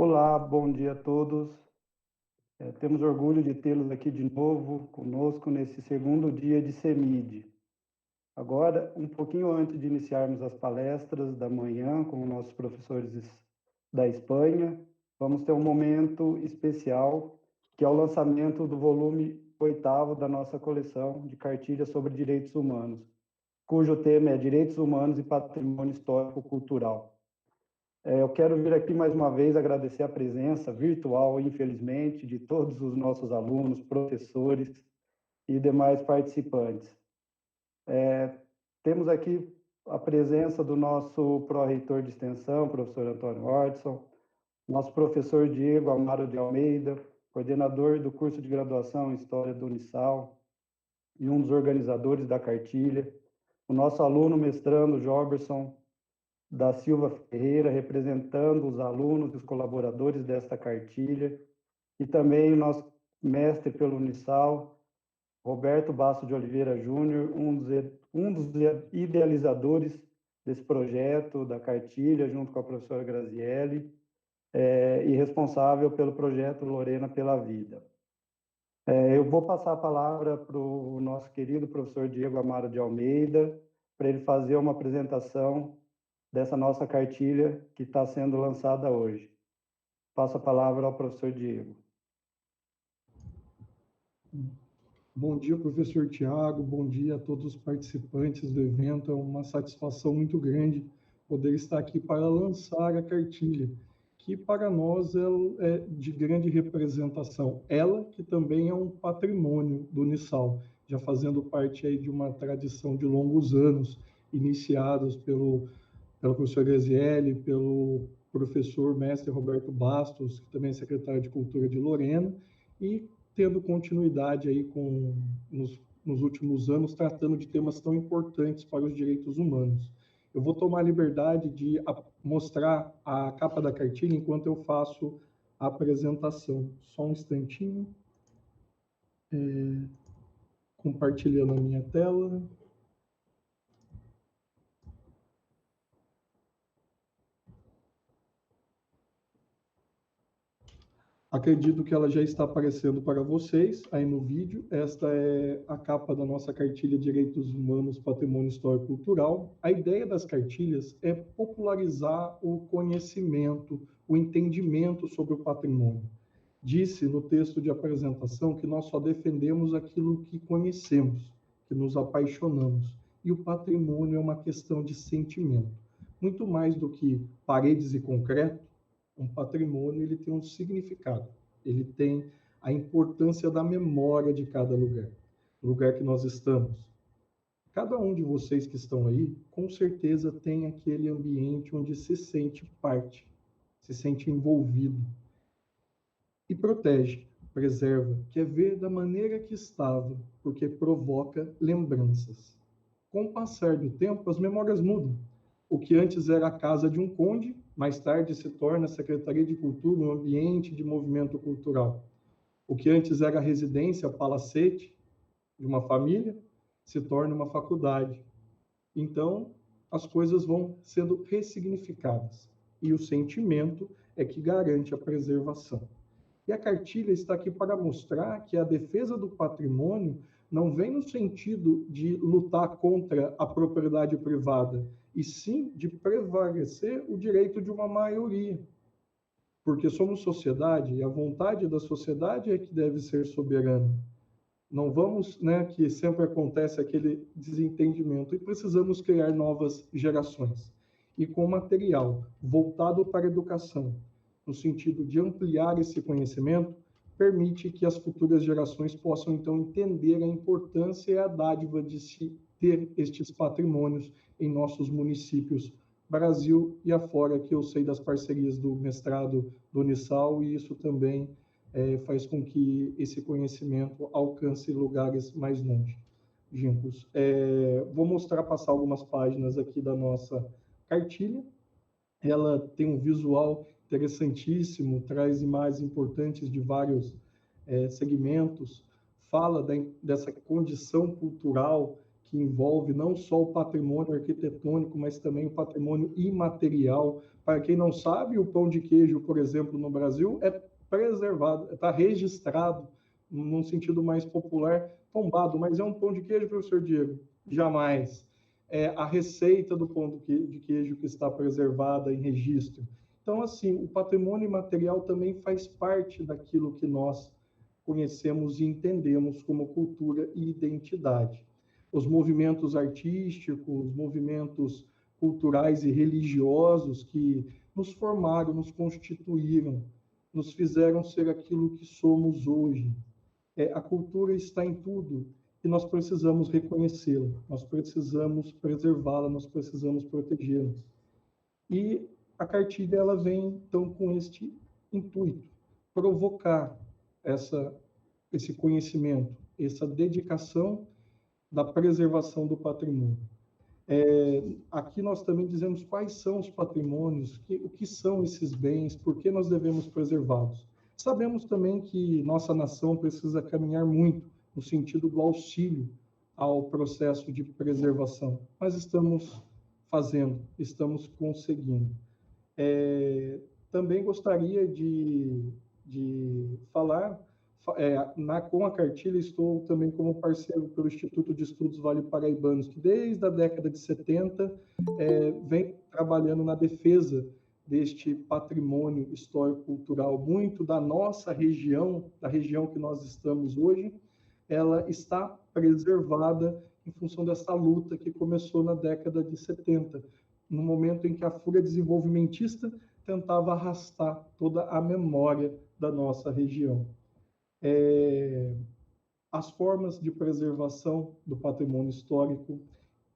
Olá, bom dia a todos. Temos orgulho de tê-los aqui de novo conosco nesse segundo dia de CEMID. Agora, um pouquinho antes de iniciarmos as palestras da manhã com nossos professores da Espanha, vamos ter um momento especial, que é o lançamento do volume 8º da nossa coleção de cartilhas sobre direitos humanos, cujo tema é Direitos Humanos e Patrimônio Histórico-Cultural. Eu quero vir aqui mais uma vez agradecer a presença virtual, infelizmente, de todos os nossos alunos, professores e demais participantes. Temos aqui a presença do nosso pró-reitor de extensão, professor Antônio Hodgson, nosso professor Diego Amaro de Almeida, coordenador do curso de graduação em História do Unisal e um dos organizadores da cartilha, o nosso aluno mestrando Joberson da Silva Ferreira, representando os alunos e os colaboradores desta cartilha, e também o nosso mestre pelo Unisal, Roberto Basso de Oliveira Júnior, um dos idealizadores desse projeto, da cartilha, junto com a professora Grazielli, e responsável pelo projeto Lorena pela Vida. Eu vou passar a palavra para o nosso querido professor Diego Amaro de Almeida, para ele fazer uma apresentação dessa nossa cartilha que está sendo lançada hoje. Passo a palavra ao professor Diego. Bom dia, professor Tiago, bom dia a todos os participantes do evento. É uma satisfação muito grande poder estar aqui para lançar a cartilha, que para nós é de grande representação. Ela que também é um patrimônio do Unisal, já fazendo parte aí de uma tradição de longos anos, iniciados pelo professor Grazielli, pelo professor mestre Roberto Bastos, que também é secretário de Cultura de Lorena, e tendo continuidade aí nos últimos anos, tratando de temas tão importantes para os direitos humanos. Eu vou tomar a liberdade de mostrar a capa da cartilha enquanto eu faço a apresentação. Só um instantinho. Compartilhando a minha tela. Acredito que ela já está aparecendo para vocês aí no vídeo. Esta é a capa da nossa cartilha Direitos Humanos, Patrimônio Histórico e Cultural. A ideia das cartilhas é popularizar o conhecimento, o entendimento sobre o patrimônio. Disse no texto de apresentação que nós só defendemos aquilo que conhecemos, que nos apaixonamos. E o patrimônio é uma questão de sentimento. Muito mais do que paredes e concreto, um patrimônio ele tem um significado, ele tem a importância da memória de cada lugar, o lugar que nós estamos. Cada um de vocês que estão aí, com certeza tem aquele ambiente onde se sente parte, se sente envolvido. E protege, preserva, quer ver da maneira que estava, porque provoca lembranças. Com o passar do tempo, as memórias mudam. O que antes era a casa de um conde, mais tarde se torna a Secretaria de Cultura, um ambiente de movimento cultural. O que antes era a residência, palacete de uma família, se torna uma faculdade. Então, as coisas vão sendo ressignificadas. E o sentimento é que garante a preservação. E a cartilha está aqui para mostrar que a defesa do patrimônio não vem no sentido de lutar contra a propriedade privada, e sim de prevalecer o direito de uma maioria. Porque somos sociedade, e a vontade da sociedade é que deve ser soberana. Não vamos, que sempre acontece aquele desentendimento, e precisamos criar novas gerações. E com material voltado para a educação, no sentido de ampliar esse conhecimento, permite que as futuras gerações possam, então, entender a importância e a dádiva de se ter estes patrimônios em nossos municípios, Brasil e afora, que eu sei das parcerias do mestrado do Unisal, e isso também faz com que esse conhecimento alcance lugares mais longe. Gincos, vou passar algumas páginas aqui da nossa cartilha. Ela tem um visual interessantíssimo, traz imagens importantes de vários segmentos, fala dessa condição cultural que envolve não só o patrimônio arquitetônico, mas também o patrimônio imaterial. Para quem não sabe, o pão de queijo, por exemplo, no Brasil, é preservado, está registrado, num sentido mais popular, tombado, mas é um pão de queijo, professor Diego? Jamais. É a receita do pão de queijo que está preservada em registro. Então, assim, o patrimônio imaterial também faz parte daquilo que nós conhecemos e entendemos como cultura e identidade. Os movimentos artísticos, movimentos culturais e religiosos que nos formaram, nos constituíram, nos fizeram ser aquilo que somos hoje. A cultura está em tudo e nós precisamos reconhecê-la, nós precisamos preservá-la, nós precisamos protegê-la. E a cartilha ela vem então com este intuito, provocar esse conhecimento, essa dedicação da preservação do patrimônio. Aqui nós também dizemos quais são os patrimônios, o que são esses bens, por que nós devemos preservá-los. Sabemos também que nossa nação precisa caminhar muito no sentido do auxílio ao processo de preservação, mas estamos fazendo, estamos conseguindo. Também gostaria de falar, com a cartilha estou também como parceiro pelo Instituto de Estudos Vale Paraibanos, que desde a década de 70 vem trabalhando na defesa deste patrimônio histórico-cultural. Muito da nossa região, da região que nós estamos hoje, ela está preservada em função dessa luta que começou na década de 70, no momento em que a fúria desenvolvimentista tentava arrastar toda a memória da nossa região. As formas de preservação do patrimônio histórico,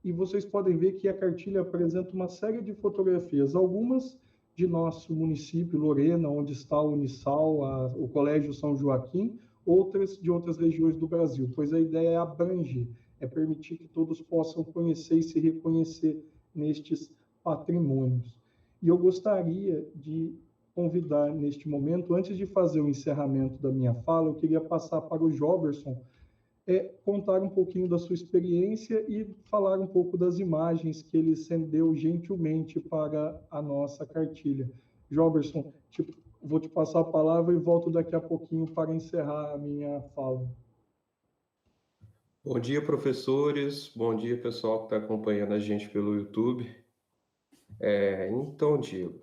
e vocês podem ver que a cartilha apresenta uma série de fotografias, algumas de nosso município, Lorena, onde está o Unisal, o Colégio São Joaquim, outras de outras regiões do Brasil, pois a ideia é abranger, é permitir que todos possam conhecer e se reconhecer nestes patrimônios. E eu gostaria de convidar neste momento, antes de fazer o encerramento da minha fala, eu queria passar para o Joberson, contar um pouquinho da sua experiência e falar um pouco das imagens que ele cedeu gentilmente para a nossa cartilha. Joberson, vou te passar a palavra e volto daqui a pouquinho para encerrar a minha fala. Bom dia, professores. Bom dia, pessoal que está acompanhando a gente pelo YouTube. Então, Diego,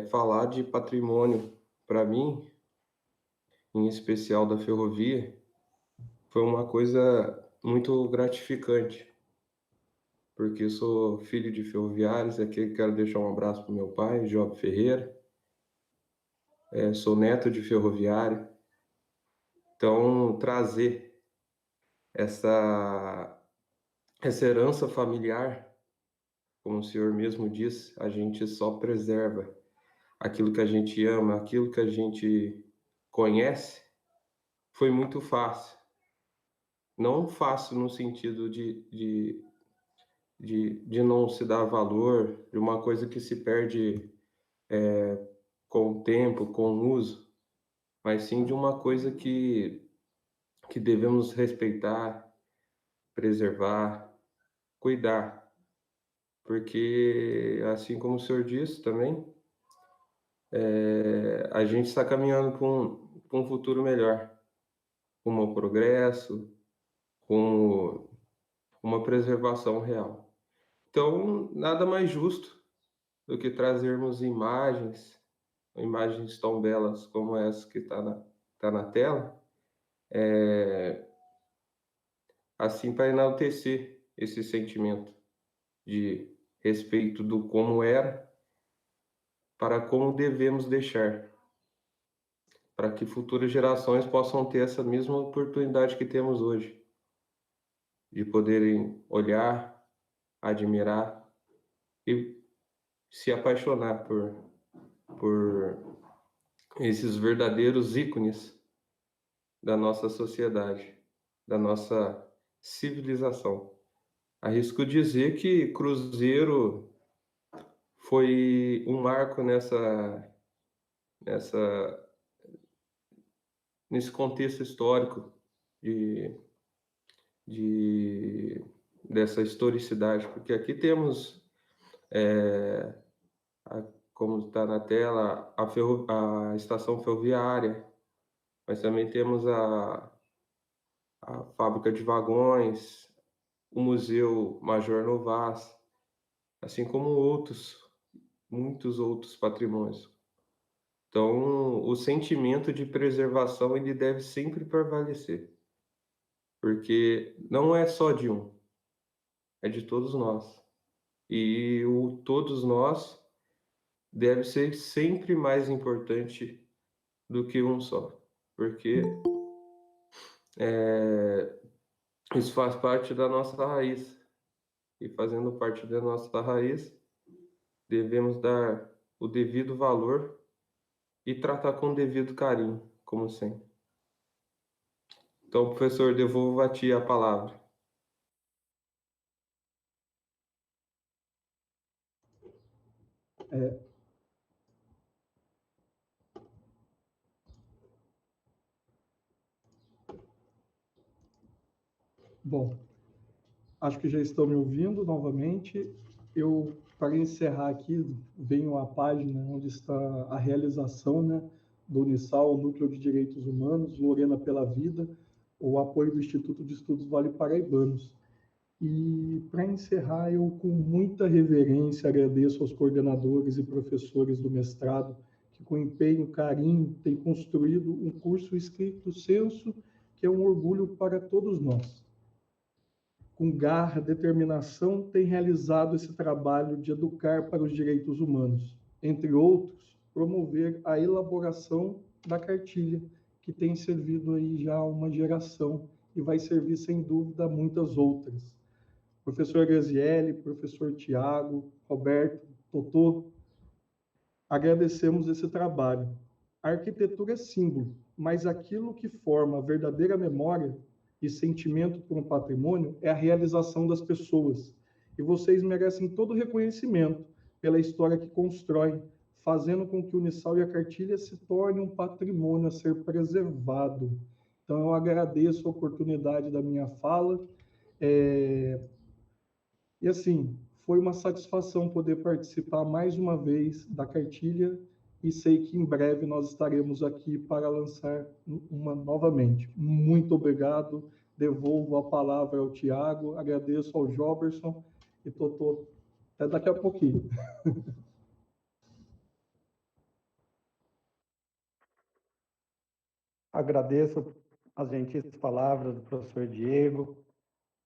falar de patrimônio, para mim, em especial da ferrovia, foi uma coisa muito gratificante, porque eu sou filho de ferroviários. Aqui quero deixar um abraço para o meu pai, Job Ferreira. Sou neto de ferroviário. Então, trazer essa herança familiar, como o senhor mesmo disse, a gente só preserva aquilo que a gente ama, aquilo que a gente conhece. Foi muito fácil. Não fácil no sentido de não se dar valor, de uma coisa que se perde com o tempo, com o uso, mas sim de uma coisa que devemos respeitar, preservar, cuidar. Porque, assim como o senhor disse também, a gente está caminhando para um futuro melhor, com o progresso, com uma preservação real. Então, nada mais justo do que trazermos imagens tão belas como essa que está na tela, assim, para enaltecer esse sentimento de respeito do como era para como devemos deixar, para que futuras gerações possam ter essa mesma oportunidade que temos hoje, de poderem olhar, admirar e se apaixonar por esses verdadeiros ícones da nossa sociedade, da nossa civilização. Arrisco dizer que Cruzeiro foi um marco nesse contexto histórico de dessa historicidade, porque aqui temos, como está na tela, a estação ferroviária, mas também temos a fábrica de vagões, o Museu Major Novas, assim como muitos outros patrimônios. Então, o sentimento de preservação ele deve sempre prevalecer, porque não é só de um, é de todos nós. E o todos nós deve ser sempre mais importante do que um só, porque isso faz parte da nossa raiz. E fazendo parte da nossa raiz, devemos dar o devido valor e tratar com o devido carinho, como sempre. Então, professor, devolvo a ti a palavra. Bom, acho que já estão me ouvindo novamente. Para encerrar aqui, venho à página onde está a realização, né, do Unisal, o Núcleo de Direitos Humanos, Lorena pela Vida, o apoio do Instituto de Estudos Vale Paraibanos. E, para encerrar, eu, com muita reverência, agradeço aos coordenadores e professores do mestrado, que, com empenho e carinho, têm construído um curso escrito senso, que é um orgulho para todos nós. Com garra, determinação, tem realizado esse trabalho de educar para os direitos humanos. Entre outros, promover a elaboração da cartilha, que tem servido aí já a uma geração e vai servir, sem dúvida, a muitas outras. Professor Graziele, professor Tiago, Roberto, Totô, agradecemos esse trabalho. A arquitetura é símbolo, mas aquilo que forma a verdadeira memória e sentimento por um patrimônio é a realização das pessoas. E vocês merecem todo o reconhecimento pela história que constroem, fazendo com que o Unisal e a cartilha se tornem um patrimônio a ser preservado. Então, eu agradeço a oportunidade da minha fala. E, assim, foi uma satisfação poder participar mais uma vez da cartilha e sei que em breve nós estaremos aqui para lançar uma novamente. Muito obrigado, devolvo a palavra ao Tiago, agradeço ao Joberson e Totô. Até daqui a pouquinho. Agradeço as gentis palavras do professor Diego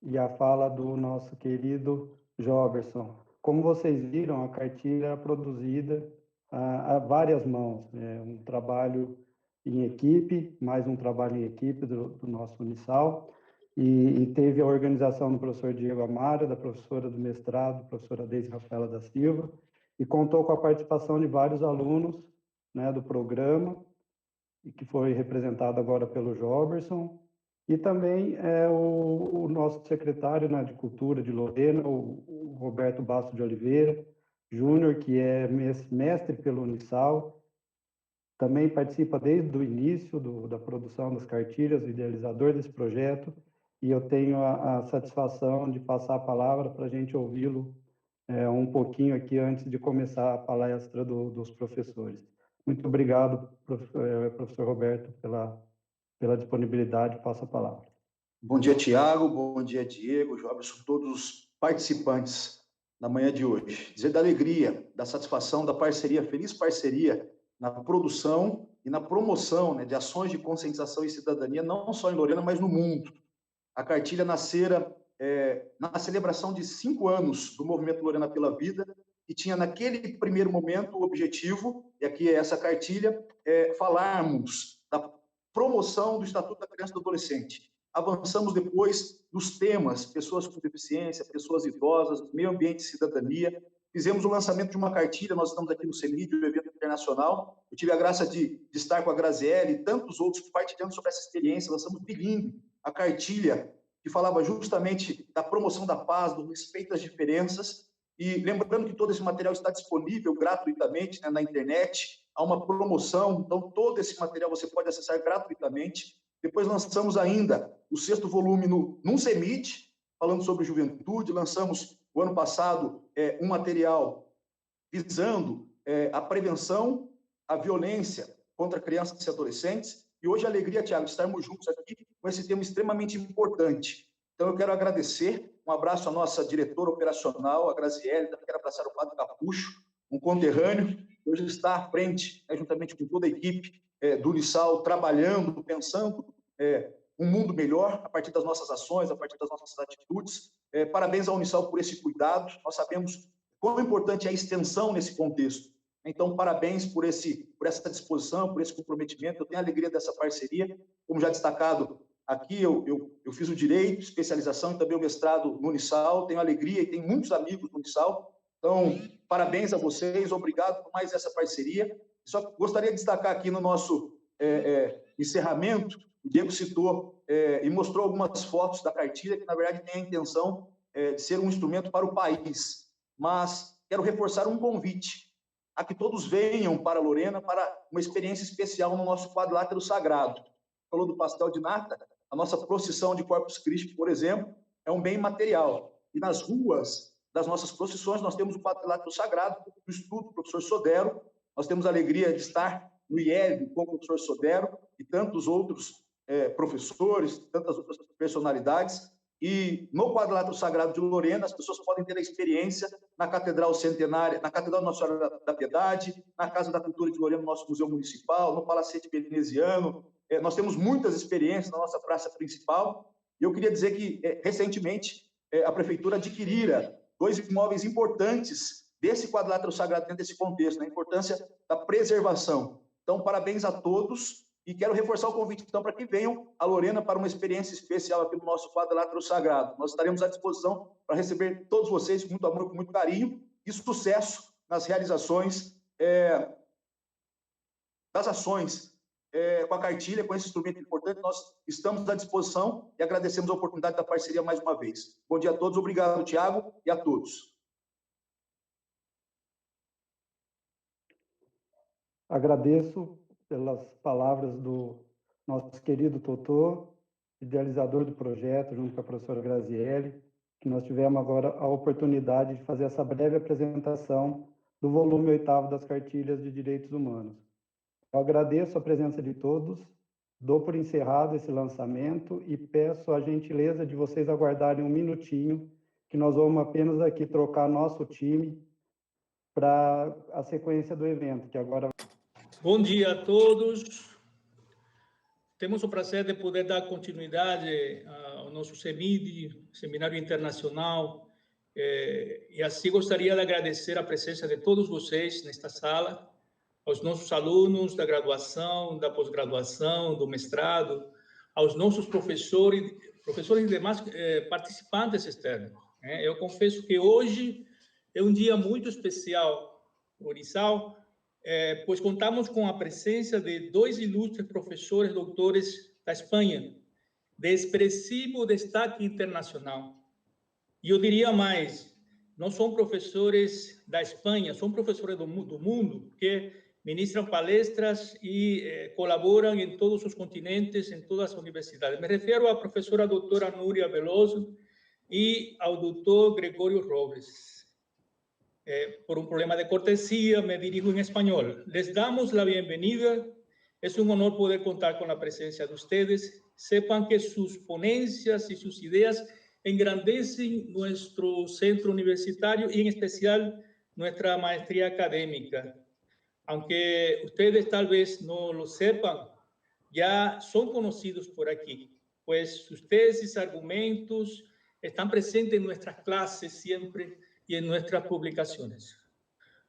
e a fala do nosso querido Joberson. Como vocês viram, a cartilha é produzida a várias mãos, um trabalho em equipe, mais um trabalho em equipe do nosso Unisal, e teve a organização do professor Diego Amaro, da professora do mestrado, professora Deise Rafaela da Silva, e contou com a participação de vários alunos, né, do programa, e que foi representado agora pelo Joberson, e também o nosso secretário, né, de Cultura de Lorena, o Roberto Basso de Oliveira Júnior, que é mestre pelo Unisal, também participa desde o início da produção das cartilhas, idealizador desse projeto, e eu tenho a satisfação de passar a palavra para a gente ouvi-lo um pouquinho aqui antes de começar a palestra dos professores. Muito obrigado, professor Roberto, pela disponibilidade. Passo a palavra. Bom dia, Tiago. Bom dia, Diego, Joberson, todos os participantes na manhã de hoje. Dizer da alegria, da satisfação, da parceria, feliz parceria na produção e na promoção, né, de ações de conscientização e cidadania, não só em Lorena, mas no mundo. A cartilha nascera na celebração de 5 anos do movimento Lorena pela Vida, que tinha naquele primeiro momento o objetivo, e aqui é essa cartilha, falarmos da promoção do Estatuto da Criança e do Adolescente. Avançamos depois nos temas, pessoas com deficiência, pessoas idosas, meio ambiente e cidadania. Fizemos o lançamento de uma cartilha, nós estamos aqui no CEMID, o evento internacional. Eu tive a graça de estar com a Graziele e tantos outros partilhando sobre essa experiência. Lançamos bilíngue a cartilha, que falava justamente da promoção da paz, do respeito às diferenças. E lembrando que todo esse material está disponível gratuitamente, né, na internet. Há uma promoção, então todo esse material você pode acessar gratuitamente. Depois lançamos ainda o 6º volume num CEMID, falando sobre juventude. Lançamos, o ano passado, um material visando a prevenção à violência contra crianças e adolescentes. E hoje a alegria, Tiago, de estarmos juntos aqui com esse tema extremamente importante. Então, eu quero agradecer, um abraço à nossa diretora operacional, a Graziele, também quero abraçar o Padre Capucho, um conterrâneo, que hoje está à frente, juntamente com toda a equipe do Unisal, trabalhando, pensando um mundo melhor a partir das nossas ações, a partir das nossas atitudes. Parabéns ao Unisal por esse cuidado. Nós sabemos quão importante é a extensão nesse contexto. Então, parabéns por essa disposição, por esse comprometimento. Eu tenho a alegria dessa parceria. Como já destacado aqui, eu fiz o direito, especialização e também o mestrado no Unisal. Tenho alegria e tenho muitos amigos no Unisal. Então, parabéns a vocês. Obrigado por mais essa parceria. Só gostaria de destacar aqui no nosso encerramento, o Diego citou e mostrou algumas fotos da cartilha, que, na verdade, tem a intenção de ser um instrumento para o país. Mas quero reforçar um convite a que todos venham para Lorena para uma experiência especial no nosso quadrilátero sagrado. Falou do pastel de nata, a nossa procissão de Corpus Christi, por exemplo, é um bem material. E nas ruas das nossas procissões, nós temos o quadrilátero sagrado, do estudo do professor Sodero. Nós temos a alegria de estar no IEV com o professor Sodero e tantos outros professores, tantas outras personalidades. E no quadrilátero sagrado de Lorena, as pessoas podem ter a experiência na Catedral Centenária, na Catedral Nossa Senhora da Piedade, na Casa da Cultura de Lorena, no nosso Museu Municipal, no Palacete Veneziano. Nós temos muitas experiências na nossa praça principal. E eu queria dizer que, recentemente, a Prefeitura adquirira 2 imóveis importantes desse quadrilátero sagrado dentro desse contexto, a importância da preservação. Então, parabéns a todos. E quero reforçar o convite, então, para que venham a Lorena para uma experiência especial aqui no nosso quadrilátero sagrado. Nós estaremos à disposição para receber todos vocês com muito amor, com muito carinho e sucesso nas realizações das ações com a cartilha, com esse instrumento importante. Nós estamos à disposição e agradecemos a oportunidade da parceria mais uma vez. Bom dia a todos, obrigado, Tiago, e a todos. Agradeço pelas palavras do nosso querido Totô, idealizador do projeto, junto com a professora Graziele, que nós tivemos agora a oportunidade de fazer essa breve apresentação do volume 8º das cartilhas de direitos humanos. Eu agradeço a presença de todos, dou por encerrado esse lançamento e peço a gentileza de vocês aguardarem um minutinho, que nós vamos apenas aqui trocar nosso time para a sequência do evento, que agora... Bom dia a todos. Temos o prazer de poder dar continuidade ao nosso CEMID, Seminário Internacional, e assim gostaria de agradecer a presença de todos vocês nesta sala, aos nossos alunos da graduação, da pós-graduação, do mestrado, aos nossos professores e demais participantes externos. Eu confesso que hoje é um dia muito especial no Unisal, pois contamos com a presença de 2 ilustres professores doutores da Espanha, de expressivo destaque internacional. E eu diria mais, não são professores da Espanha, são professores do mundo, que ministram palestras e colaboram em todos os continentes, em todas as universidades. Me refiro à professora doutora Núria Veloso e ao doutor Gregorio Robles. Por un problema de cortesía, me dirijo en español. Les damos la bienvenida. Es un honor poder contar con la presencia de ustedes. Sepan que sus ponencias y sus ideas engrandecen nuestro centro universitario y en especial nuestra maestría académica. Aunque ustedes tal vez no lo sepan, ya son conocidos por aquí, pues sus tesis, argumentos están presentes en nuestras clases siempre y en nuestras publicaciones.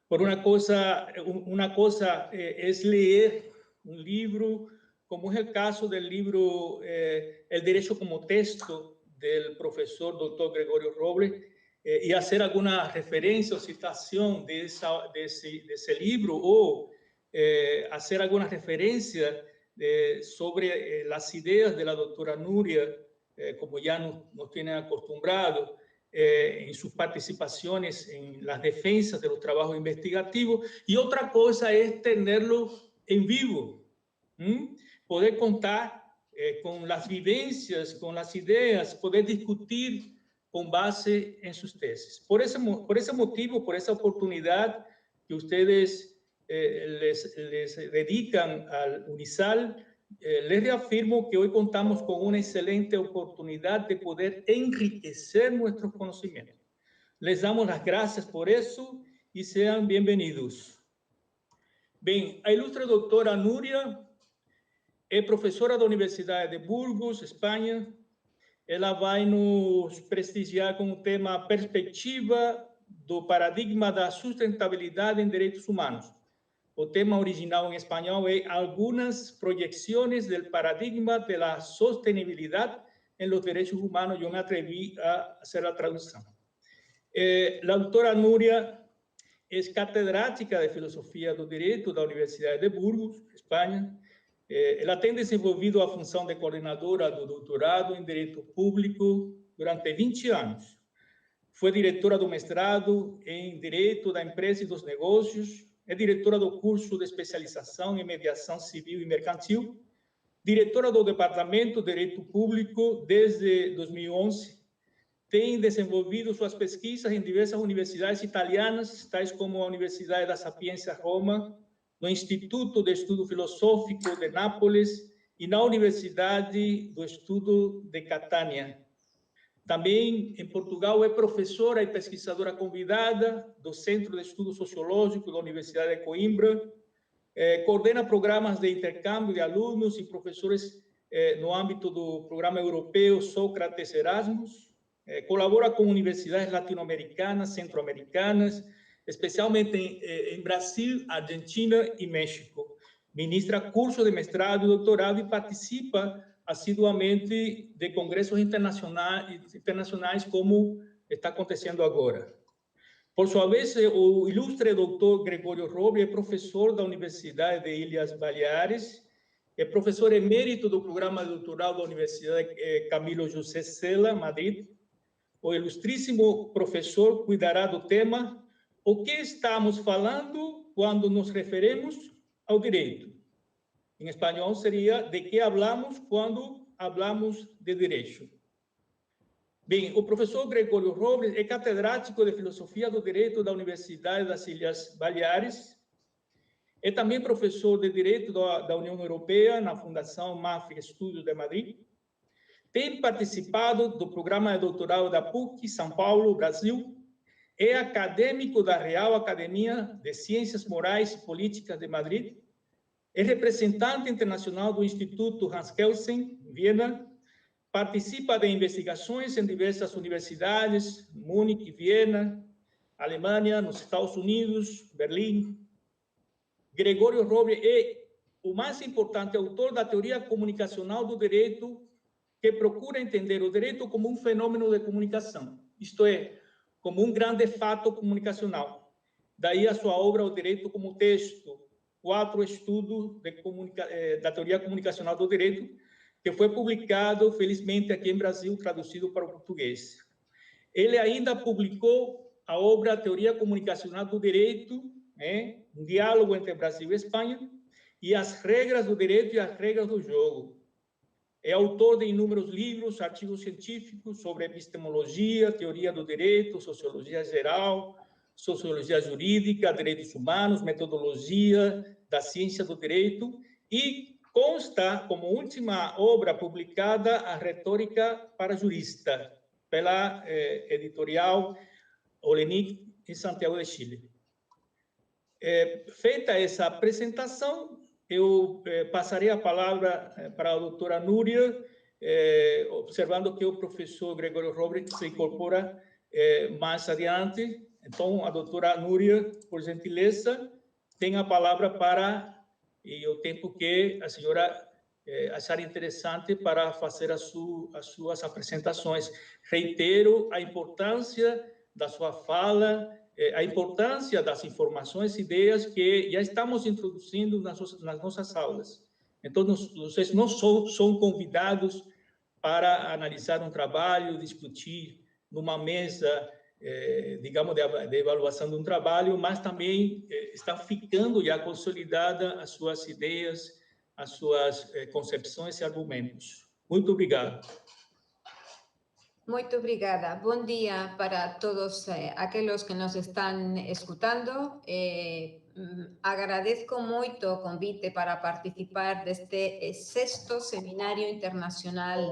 Una cosa es leer un libro, como es el caso del libro El Derecho como Texto, del profesor doctor Gregorio Robles, y hacer alguna referencia o citación de ese libro, o hacer alguna referencia sobre las ideas de la doctora Núria, como ya nos tienen acostumbrados, en sus participaciones en las defensas de los trabajos investigativos. Y otra cosa es tenerlo en vivo, poder contar con las vivencias, con las ideas, poder discutir con base en sus tesis. Por ese motivo, por esa oportunidad que ustedes les dedican al UNISAL, les reafirmo que hoy contamos con una excelente oportunidad de poder enriquecer nuestros conocimientos. Les damos las gracias por eso y sean bienvenidos. Bien, a ilustre doutora Núria é professora da Universidade de Burgos, Espanha. Ela vai nos prestigiar com o tema Perspectiva do Paradigma da Sustentabilidade em Direitos Humanos. O tema original em espanhol é Algunas proyecciones del paradigma de la sostenibilidad en los derechos humanos. Eu me atrevi a fazer a tradução. A doutora Núria é catedrática de Filosofia do Direito da Universidade de Burgos, Espanha. Ela tem desenvolvido a função de coordenadora do doutorado em Direito Público durante 20 anos. Foi diretora do mestrado em Direito da Empresa e dos Negócios, é diretora do curso de especialização em Mediação Civil e Mercantil, diretora do Departamento de Direito Público desde 2011, tem desenvolvido suas pesquisas em diversas universidades italianas, tais como a Universidade da Sapienza Roma, no Instituto de Estudo Filosófico de Nápoles e na Universidade do Estudo de Catânia. Também, em Portugal, é professora e pesquisadora convidada do Centro de Estudo Sociológico da Universidade de Coimbra, coordena programas de intercâmbio de alunos e professores no âmbito do Programa Europeu Sócrates Erasmus, colabora com universidades latino-americanas, centro-americanas, especialmente em Brasil, Argentina e México. Ministra cursos de mestrado e doutorado e participa assiduamente de congressos internacionais como está acontecendo agora. Por sua vez, o ilustre doutor Gregório Roble é professor da Universidade de Ilhas Baleares, é professor emérito do programa de doutorado da Universidade Camilo José Cela, Madrid. O ilustríssimo professor cuidará do tema o que estamos falando quando nos referimos ao direito. Em espanhol seria de que hablamos quando hablamos de direito. Bem, o professor Gregório Robles é catedrático de Filosofia do Direito da Universidade das Ilhas Baleares, é também professor de Direito da União Europeia na Fundação MAFRE Estudios de Madrid, tem participado do programa de doutorado da PUC, São Paulo, Brasil, é acadêmico da Real Academia de Ciências Morais e Políticas de Madrid, é representante internacional do Instituto Hans Kelsen, Viena, participa de investigações em diversas universidades, Múnich, Viena, Alemanha, nos Estados Unidos, Berlim. Gregório Roble é o mais importante autor da teoria comunicacional do direito, que procura entender o direito como um fenômeno de comunicação, isto é, como um grande fato comunicacional. Daí a sua obra, O Direito como Texto, 4 estudos da teoria comunicacional do direito, que foi publicado, felizmente, aqui em Brasil, traduzido para o português. Ele ainda publicou a obra Teoria Comunicacional do Direito, um diálogo entre Brasil e Espanha, e as regras do direito e as regras do jogo. É autor de inúmeros livros, artigos científicos sobre epistemologia, teoria do direito, sociologia geral, sociologia jurídica, direitos humanos, metodologia da ciência do direito, e consta como última obra publicada a Retórica para Jurista, pela editorial Olenic, em Santiago de Chile. Feita essa apresentação, eu passarei a palavra para a doutora Núria, observando que o professor Gregório Roble se incorpora mais adiante. Então, a doutora Núria, por gentileza, tem a palavra para e o tempo que a senhora achar interessante para fazer as suas apresentações. Reitero a importância da sua fala, a importância das informações e ideias que já estamos introduzindo nas nossas aulas. Então, vocês não são convidados para analisar um trabalho, discutir numa mesa, digamos, de avaliação de um trabalho, mas também estão ficando já consolidadas as suas ideias, as suas concepções e argumentos. Muito obrigado. Muito obrigada. Bom dia para todos aqueles que nos están escutando. Agradezco moito o convite para participar deste sexto Seminario Internacional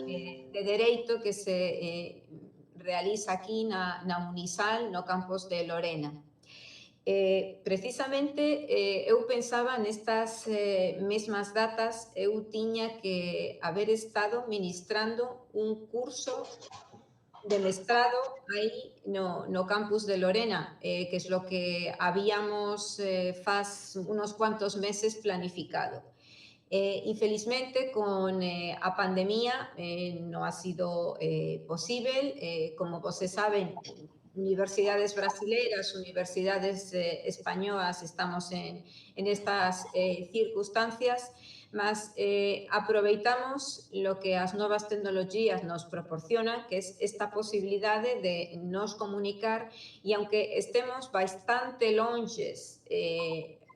de Dereito que se realiza aquí na Unisal, no campus de Lorena. Precisamente eu pensaba nestas mesmas datas, eu tiña que haber estado ministrando un curso de mestrado aí no campus de Lorena, que es lo que habíamos faz unos cuantos meses planificado. Infelizmente, con a pandemia no ha sido posible. Como vocês saben, universidades brasileiras, universidades españolas, estamos en estas circunstancias, mas aproveitamos lo que as novas tecnologías nos proporcionan, que es esta posibilidade de nos comunicar, e aunque estemos bastante longes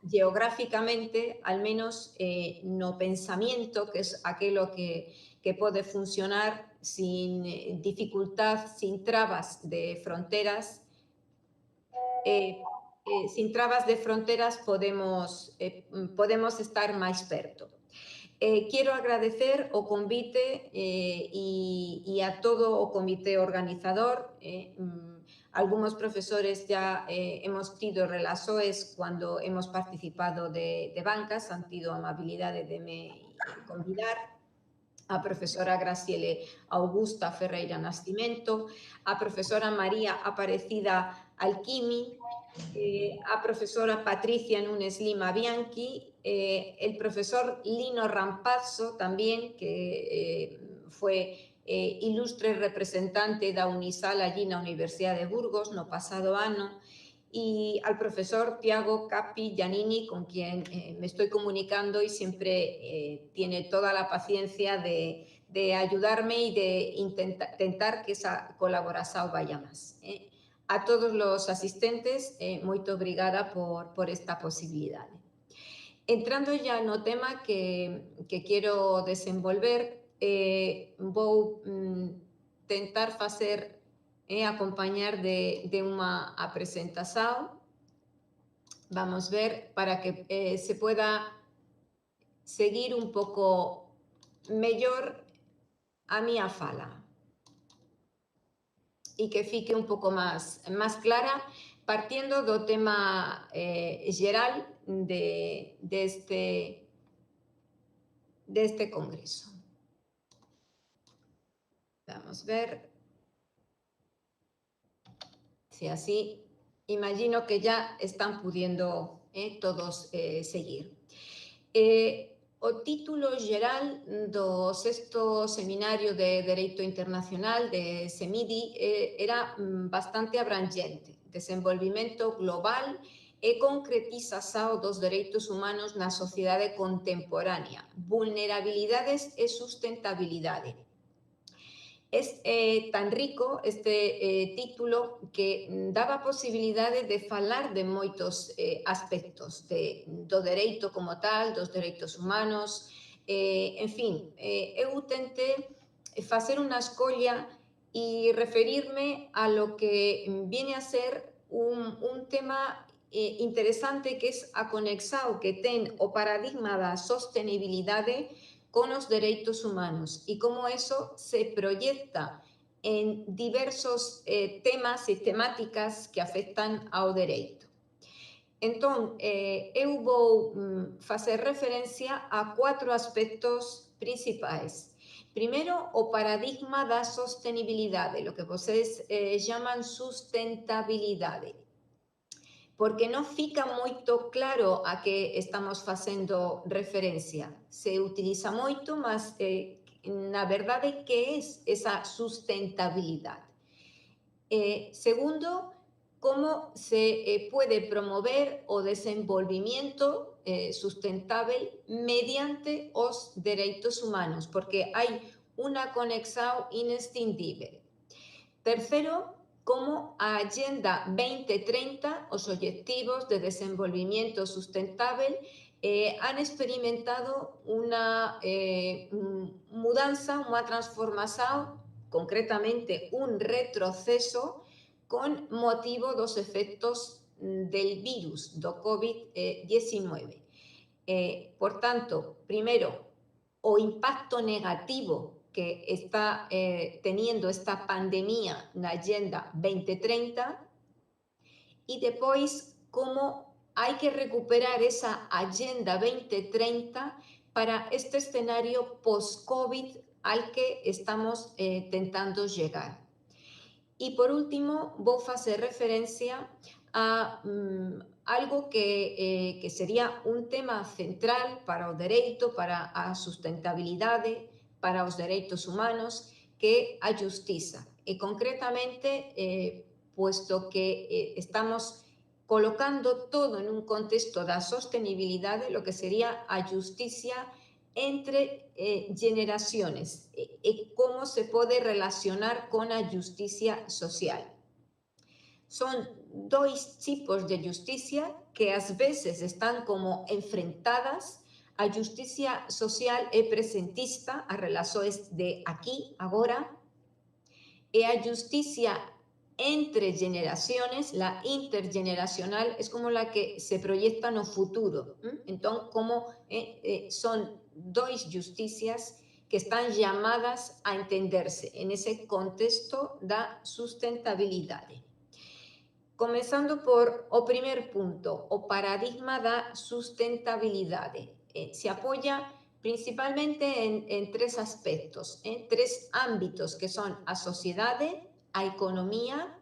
geográficamente, al menos no pensamiento, que es aquello que puede funcionar sin dificultad, sin trabas de fronteras. Sin trabas de fronteras podemos estar máis perto. Quiero agradecer o convite e a todo o comité organizador. Algunos profesores ya hemos tido relaciones cuando hemos participado de bancas, han tenido amabilidad de me convidar. A profesora Graciele Augusta Ferreira Nascimento, a profesora María Aparecida Alquimi, a profesora Patricia Nunes Lima Bianchi, el profesor Lino Rampazzo también, que fue ilustre representante da Unisal allí na Universidade de Burgos no pasado ano, y al profesor Tiago Capi Giannini, con quien me estoy comunicando y siempre tiene toda la paciencia de ayudarme y de intentar que esa colaboración vaya más. A todos los asistentes, moito obrigada por esta posibilidad. Entrando ya no tema que quiero desenvolver, vou tentar facer acompañar de unha presentación. Vamos ver para que se pueda seguir un pouco mellor a miña fala e que fique un pouco máis clara, partindo do tema xeral deste congreso. Vamos ver. Si así, imagino que ya están pudiendo todos seguir. O título geral do sexto Seminario de Dereito Internacional de CEMIDI era bastante abrangente. Desenvolvimento global e concretización dos dereitos humanos na sociedade contemporánea, vulnerabilidades e sustentabilidade. Es tan rico este título que daba posibilidade de falar de moitos aspectos do dereito como tal, dos dereitos humanos, en fin, eu tentei facer unha escolla e referirme a lo que viene a ser un tema interesante, que es a conexao que ten o paradigma da sostenibilidade con los derechos humanos y cómo eso se proyecta en diversos temas y temáticas que afectan ao dereito. Entón, eu vou facer referencia a 4 aspectos principais. Primeiro, o paradigma da sostenibilidade, lo que vocês llaman sustentabilidade, porque non fica moito claro a que estamos facendo referencia. Se utiliza moito, mas na verdade, que é esa sustentabilidade? Segundo, como se pode promover o desenvolvimento sustentable mediante os dereitos humanos, porque hai unha conexión inescindible. Tercero, como a Agenda 2030, os objetivos de desenvolvimiento sustentable, han experimentado unha mudanza, unha transformación concretamente un retroceso con motivo dos efectos del virus do COVID-19. Por tanto, primero, o impacto negativo que está teniendo esta pandemia na Agenda 2030 e depois como hai que recuperar esa Agenda 2030 para este escenario post-COVID al que estamos tentando llegar. Y por último, vou facer referencia a algo que sería un tema central para o dereito, para a sustentabilidade, para os dereitos humanos, que é a justiza. E concretamente, puesto que estamos colocando todo en un contexto da sostenibilidade, lo que sería a justicia entre generaciones y cómo se puede relacionar con la justicia social. Son dos tipos de justicia que a veces están como enfrentadas. A justicia social é presentista, a relações de aquí, agora, e a justicia entre generaciones, la intergeneracional, es como la que se proyecta en el futuro. Entonces, como son dos justicias que están llamadas a entenderse en ese contexto da sustentabilidade. Comenzando por o primer punto, o paradigma da sustentabilidade. Se apoya principalmente en tres aspectos, tres ámbitos que son a sociedade, a economía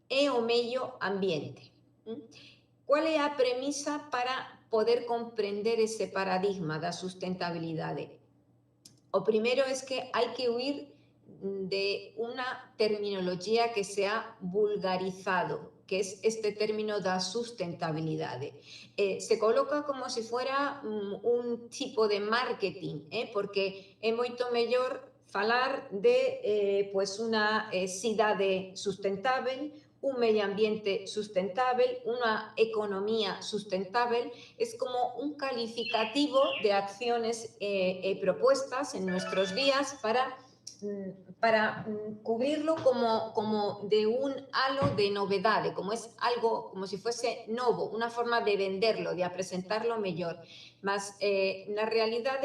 e o medio ambiente. ¿Cuál é a premisa para poder comprender ese paradigma da sustentabilidade? O primero es que hay que huir de una terminología que se ha vulgarizado, que es este término da sustentabilidade. Se coloca como si fuera un tipo de marketing, porque é moito mellor falar de pues una cidade sustentável, un medio ambiente sustentable, una economía sustentable, es como un calificativo de acciones propuestas en nuestros días para cubrirlo como de un halo de novedad, como es algo, como si fuese novo, una forma de venderlo, de presentarlo mejor. Mas la realidad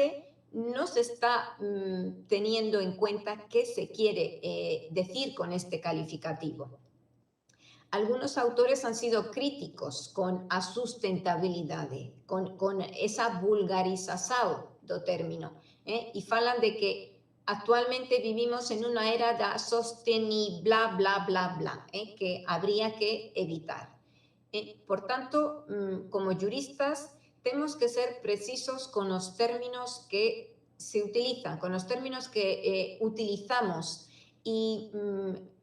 no se está teniendo en cuenta qué se quiere decir con este calificativo. Algunos autores han sido críticos con a sustentabilidade, con esa vulgarización do término, y falan de que actualmente vivimos en una era da sostenible, bla, bla, bla, bla, que habría que evitar. Por tanto, como juristas, tenemos que ser precisos con los términos que se utilizan, con los términos que utilizamos y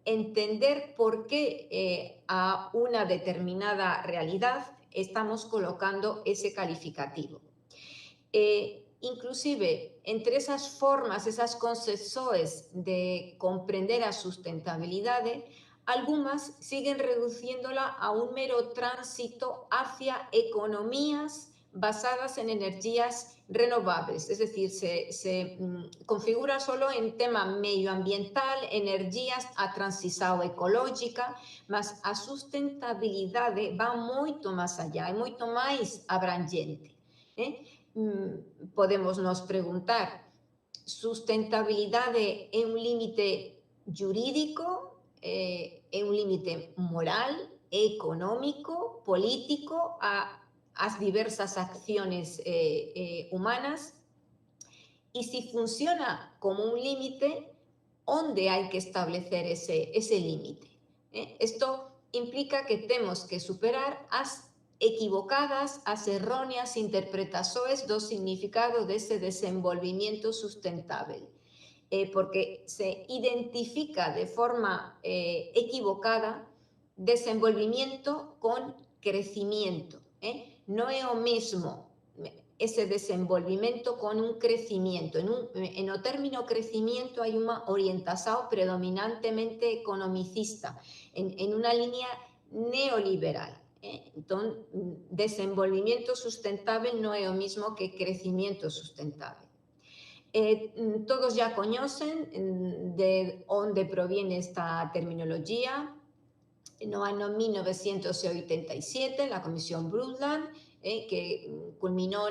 entender por qué a una determinada realidad estamos colocando ese calificativo. Inclusive, entre esas formas, esas concepciones de comprender a sustentabilidade, algunas siguen reduciéndola a un mero tránsito hacia economías basadas en energías renovables, es decir, se configura solo en tema medioambiental, energías a transición ecológica, mas a sustentabilidade va moito más allá, é moito máis abrangente. Podemos nos preguntar, sustentabilidade é un límite jurídico, é un límite moral, económico, político as diversas acciones humanas? Y si funciona como un límite, ¿dónde hay que establecer ese límite? Esto implica que tenemos que superar as equivocadas, as erróneas interpretaciones do significado de ese desenvolvimiento sustentable, porque se identifica de forma equivocada desenvolvimiento con crecimiento. No é o mesmo ese desenvolvimento con un crecimiento. En o término crecimiento hay una orientación predominantemente economicista, en una línea neoliberal. Entonces, desenvolvimiento sustentable no es lo mismo que crecimiento sustentable. Todos ya conocen de dónde proviene esta terminología. No año 1987, la Comisión Brundtland, que culminó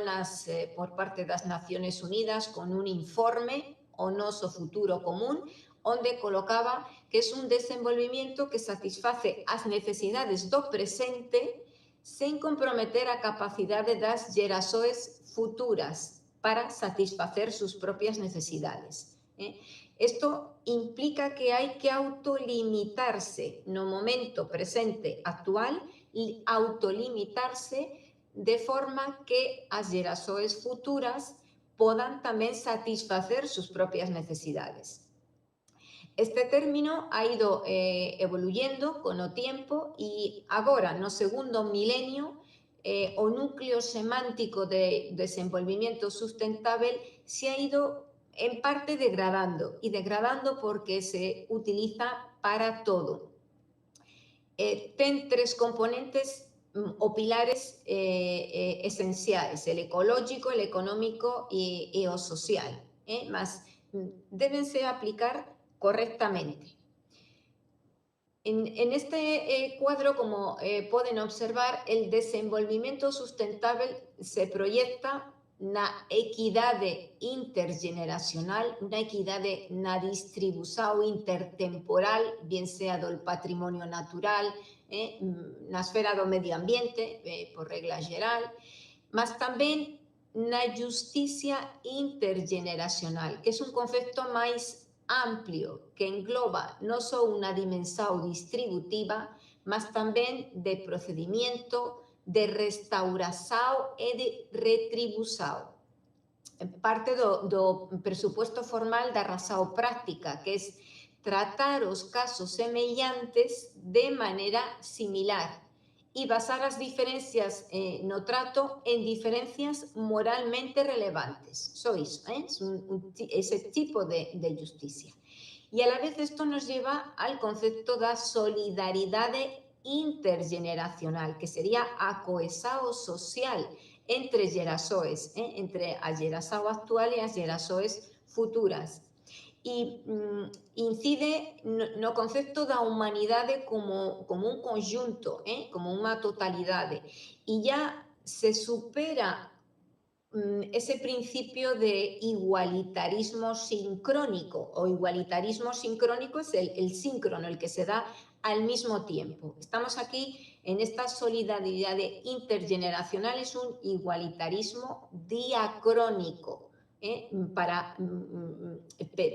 por parte de las Naciones Unidas con un informe o noso futuro común, donde colocaba que es un desenvolvimiento que satisface as necesidades do presente sin comprometer a capacidade das gerações futuras para satisfacer sus propias necesidades. Esto implica que hay que autolimitarse no momento presente actual y autolimitarse de forma que as gerações futuras puedan también satisfacer sus propias necesidades. Este término ha ido evoluyendo con el tiempo y ahora, no segundo milenio, o núcleo semántico de desenvolvimiento sustentable se ha ido en parte degradando, y degradando porque se utiliza para todo. Tiene tres componentes o pilares esenciales: el ecológico, el económico y el social, mas deben se aplicar correctamente. En este cuadro, como pueden observar, el desenvolvimiento sustentable se proyecta na equidade intergeneracional, una equidade na distribución intertemporal, bien sea del patrimonio natural, na esfera do medio ambiente, por regla geral, mas también na justicia intergeneracional, que es un concepto más amplio que engloba no solo una dimensión distributiva, mas también de procedimiento, de restauración y de retribución. Parte do presupuesto formal da razón práctica, que es tratar os casos semellantes de manera similar y basar las diferencias no trato en diferencias moralmente relevantes. Sois, es ese tipo de justicia. Y a la vez esto nos lleva al concepto de solidaridad intergeneracional, que sería a cohesión social entre gerações, entre a geração actual y as gerações futuras. Y incide no concepto da humanidade como un conjunto, como una totalidade. Y ya se supera ese principio de igualitarismo sincrónico. O igualitarismo sincrónico es el síncrono, el que se da al mismo tiempo. Estamos aquí en esta solidaridad intergeneracional, es un igualitarismo diacrónico. Para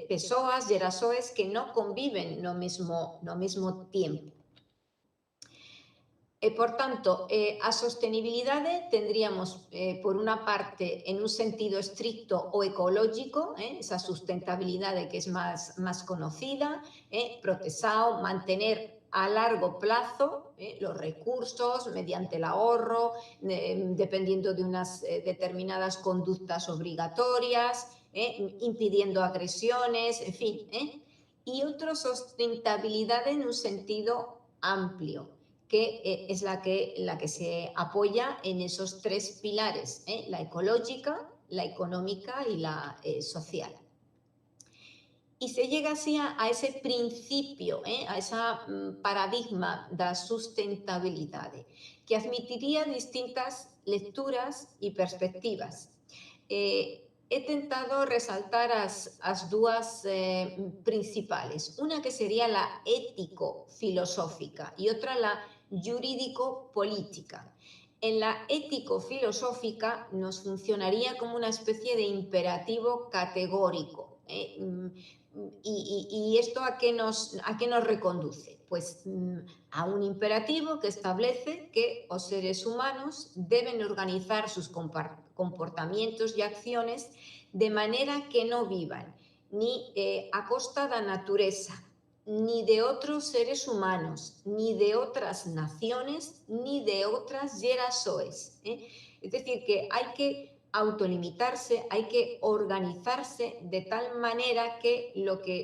persoas, gerações que no conviven no mismo tiempo. Por tanto, a sostenibilidade tendríamos, por una parte, en un sentido estricto o ecológico, esa sustentabilidad que es más conocida, protesao, mantener a largo plazo los recursos mediante el ahorro, dependiendo de unas determinadas conductas obligatorias, impidiendo agresiones, en fin. Y otra sustentabilidad en un sentido amplio, que es la que se apoya en esos tres pilares, la ecológica, la económica y la social. Y se llega así a ese principio, a ese paradigma de sustentabilidad, que admitiría distintas lecturas y perspectivas. He tentado resaltar as dúas principales, una que sería la ético-filosófica y otra la jurídico-política. En la ético-filosófica nos funcionaría como una especie de imperativo categórico. ¿Y esto a qué nos reconduce? Pues a un imperativo que establece que los seres humanos deben organizar sus comportamientos y acciones de manera que no vivan ni a costa de la naturaleza, ni de otros seres humanos, ni de otras naciones, ni de otras gerações. Es decir, que hay que autolimitarse, hay que organizarse de tal manera que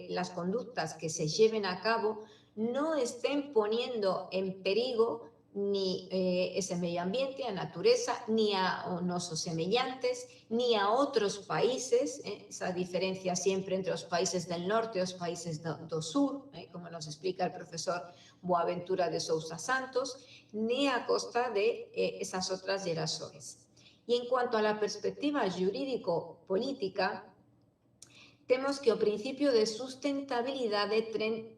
las conductas que se lleven a cabo no estén poniendo en peligro ni ese medio ambiente, a natureza, ni a nosos semellantes, ni a outros países, esa diferencia siempre entre os países del norte e os países do sur, como nos explica el profesor Boaventura de Sousa Santos, ni a costa de esas otras xerasoes. Y en cuanto a la perspectiva jurídico-política, temos que o principio de sustentabilidade ten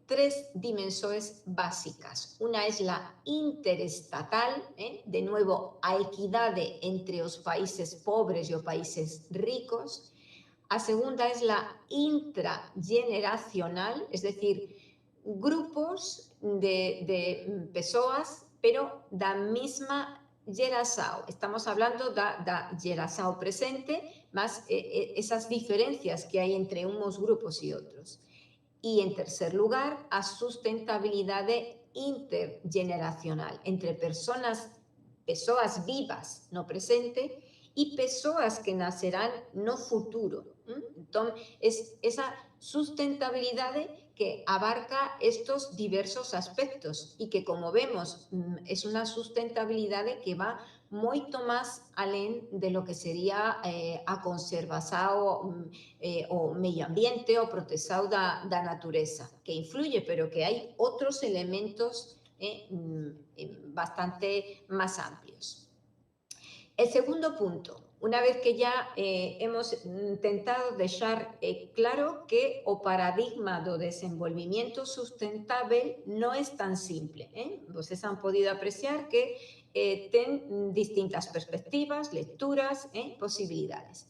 tres dimensiones básicas. Una es la interestatal, de nuevo, a equidade entre os países pobres e os países ricos. A segunda es la intrageneracional, es decir, grupos de persoas, pero da misma geração. Estamos hablando da geração presente, más esas diferencias que hay entre unos grupos y otros. Y en tercer lugar, a sustentabilidade intergeneracional entre persoas vivas no presente y persoas que nacerán no futuro. Entonces, es esa sustentabilidade que abarca estos diversos aspectos y que, como vemos, es una sustentabilidade que va moito máis alén de lo que sería a conservación o medio ambiente o protección da natureza, que influye, pero que hay otros elementos bastante más amplios. El segundo punto, una vez que ya hemos intentado dejar claro que o paradigma do desenvolvimiento sustentable no es tan simple. Vocês han podido apreciar que ten distintas perspectivas, lecturas, posibilidades.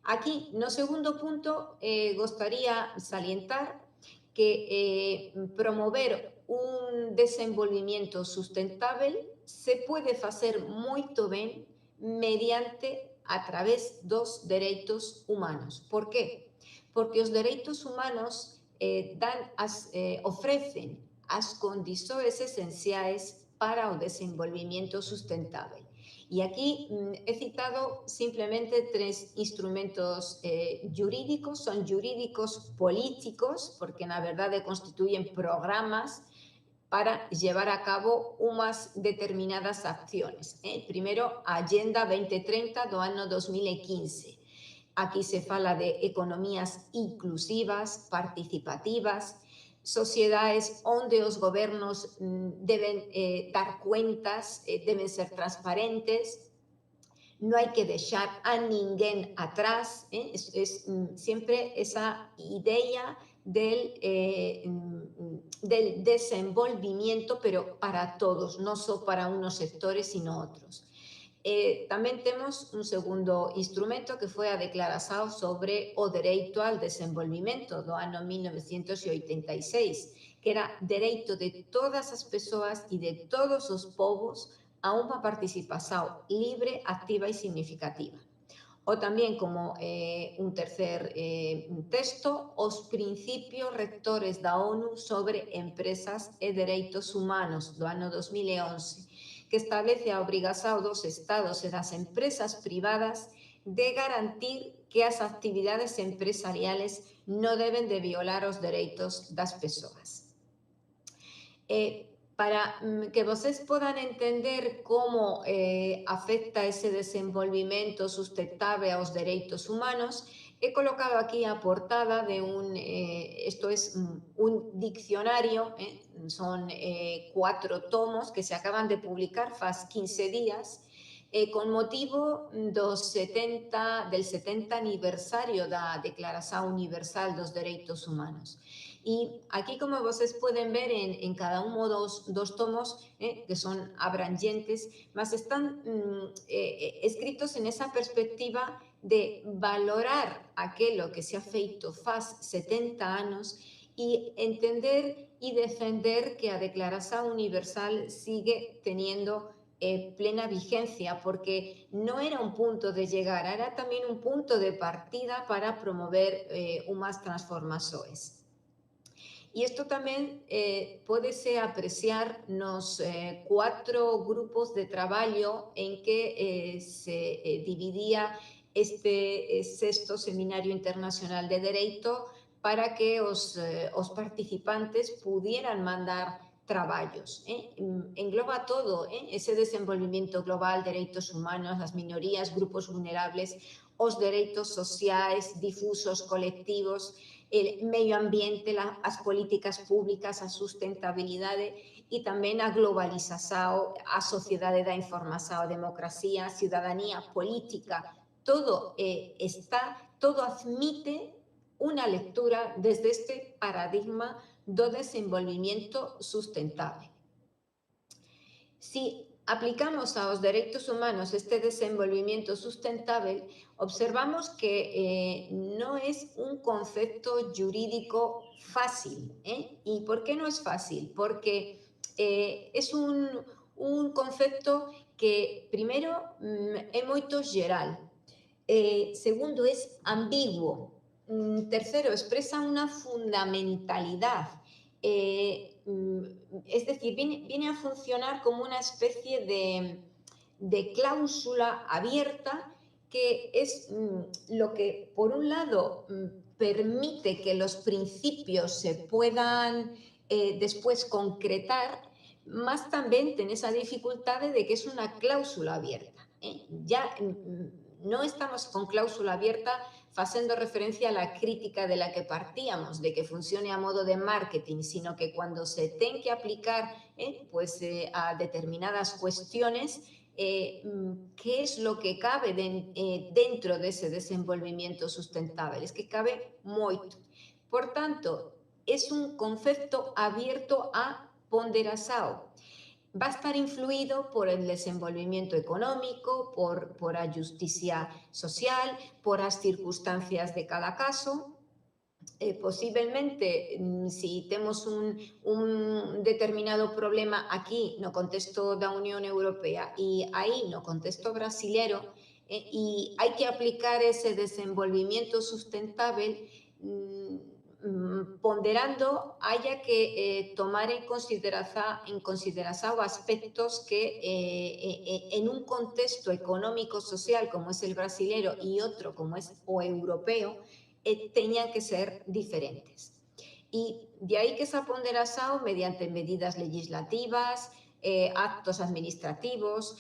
Aquí, no segundo punto, gostaría salientar que promover un desenvolvimiento sustentable se puede facer moito ben mediante a través dos dereitos humanos. Por qué? Porque os dereitos humanos ofrecen as condições esenciais para o desenvolvimiento sustentable. Y aquí he citado simplemente tres instrumentos jurídicos, son jurídicos políticos, porque na verdade constituyen programas para llevar a cabo unas determinadas acciones. Primero, a Agenda 2030 do ano 2015. Aquí se fala de economías inclusivas, participativas, sociedades onde os gobernos deben dar cuentas, deben ser transparentes, no hay que dejar a ninguén atrás, es siempre esa idea del desenvolvimiento, pero para todos, no solo para unos sectores, sino otros. También tenemos un segundo instrumento que fue a Declaración sobre o Dereito al Desenvolvimento do ano 1986, que era dereito de todas as persoas e de todos os povos a unha participación libre, activa e significativa. O también, como un tercer texto, os principios rectores da ONU sobre empresas e dereitos humanos do ano 2011, que establece a obrigación dos estados e das empresas privadas de garantir que as actividades empresariales no deben de violar os dereitos das persoas. Para que vocês podan entender como afecta ese desenvolvimento sustentable aos dereitos humanos, he colocado aquí a portada de esto es un diccionario, son 4 tomos que se acaban de publicar hace 15 días, con motivo del 70 aniversario da Declaración Universal dos Dereitos Humanos. Y aquí, como vocês pueden ver, en cada uno de dos tomos, que son abrangentes, mas están escritos en esa perspectiva de valorar aquello que se ha feito hace 70 años y entender y defender que a Declaración Universal sigue teniendo plena vigencia, porque no era un punto de llegar, era también un punto de partida para promover unas transformaciones. Y esto también puede apreciar los 4 grupos de trabajo en que se dividía este sexto Seminario Internacional de Derecho para que os participantes pudieran mandar traballos. Engloba todo, ese desenvolvimento global, dereitos humanos, as minorías, grupos vulnerables, os dereitos sociais, difusos, colectivos, el medio ambiente, as políticas públicas, a sustentabilidade e tamén a globalización, a sociedade da información, a democracia, a ciudadanía, política, todo todo admite una lectura desde este paradigma do desenvolvimiento sustentable. Si aplicamos aos dereitos humanos este desenvolvimiento sustentable, observamos que no es un concepto jurídico fácil. ¿Y por qué no es fácil? Porque es un concepto que, primero, é moito geral. Segundo, es ambiguo. Tercero, expresa una fundamentalidad. Es decir, viene a funcionar como una especie de cláusula abierta que es lo que, por un lado, permite que los principios se puedan después concretar, más también tiene esa dificultad de que es una cláusula abierta. Ya no estamos con cláusula abierta haciendo referencia a la crítica de la que partíamos, de que funcione a modo de marketing, sino que cuando se tiene que aplicar a determinadas cuestiones, ¿qué es lo que cabe dentro de ese desenvolvimiento sustentable? Es que cabe moito. Por tanto, es un concepto abierto a ponderación. Va a estar influido por el desenvolvimiento económico, por la justicia social, por las circunstancias de cada caso. Posiblemente, si tenemos un determinado problema aquí no contexto da Unión Europea y ahí no contexto brasilero, y hay que aplicar ese desenvolvimiento sustentable, ponderando, haya que tomar en consideración aspectos que en un contexto económico-social como es el brasilero y otro como es o europeo, tenían que ser diferentes. Y de ahí que esa ponderación, mediante medidas legislativas, actos administrativos,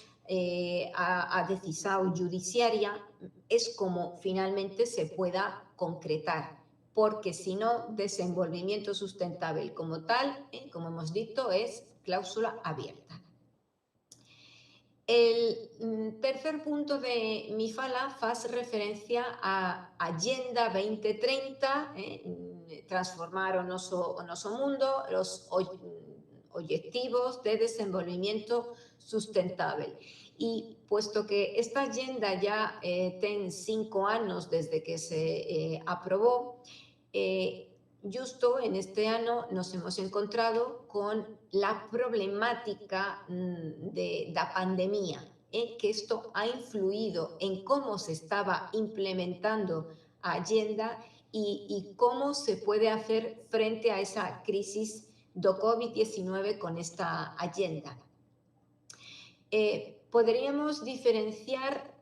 a decisión judiciaria, es como finalmente se pueda concretar. Porque si no, desenvolvimiento sustentable como tal, como hemos dicho, es cláusula abierta. El tercer punto de mi fala hace referencia a Agenda 2030, transformar o noso mundo, los objetivos de desenvolvimiento sustentable. Y puesto que esta agenda ya tiene 5 años desde que se aprobó, justo en este año nos hemos encontrado con la problemática de la pandemia, que esto ha influido en cómo se estaba implementando la agenda y cómo se puede hacer frente a esa crisis de COVID-19 con esta agenda. Podríamos diferenciar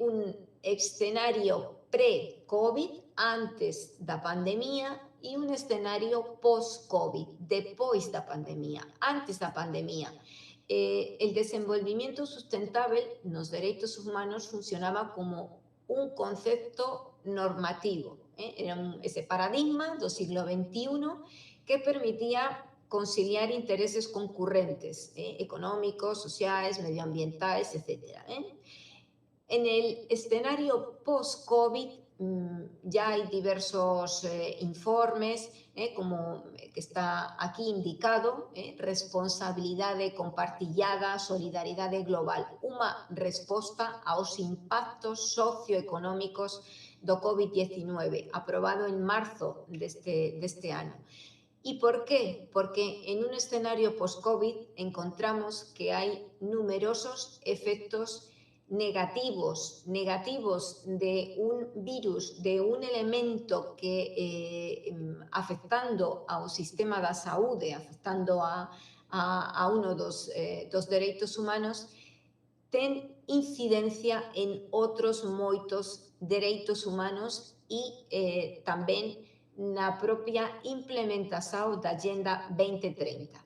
un escenario pre-COVID, antes de la pandemia, y un escenario post-COVID, después de la pandemia, antes de la pandemia. El desenvolvimiento sustentable en los derechos humanos funcionaba como un concepto normativo. Era ese paradigma del siglo XXI que permitía conciliar intereses concurrentes, económicos, sociales, medioambientales, etc. En el escenario post-COVID ya hay diversos informes, como que está aquí indicado, responsabilidad compartillada, solidaridad global, una respuesta a los impactos socioeconómicos do COVID-19, aprobado en marzo de este año. ¿Y por qué? Porque en un escenario post-COVID encontramos que hay numerosos efectos negativos de un virus, de un elemento que afectando ao sistema da saúde, afectando a uno dos derechos humanos, ten incidencia en otros moitos derechos humanos y también na propia implementación da Agenda 2030.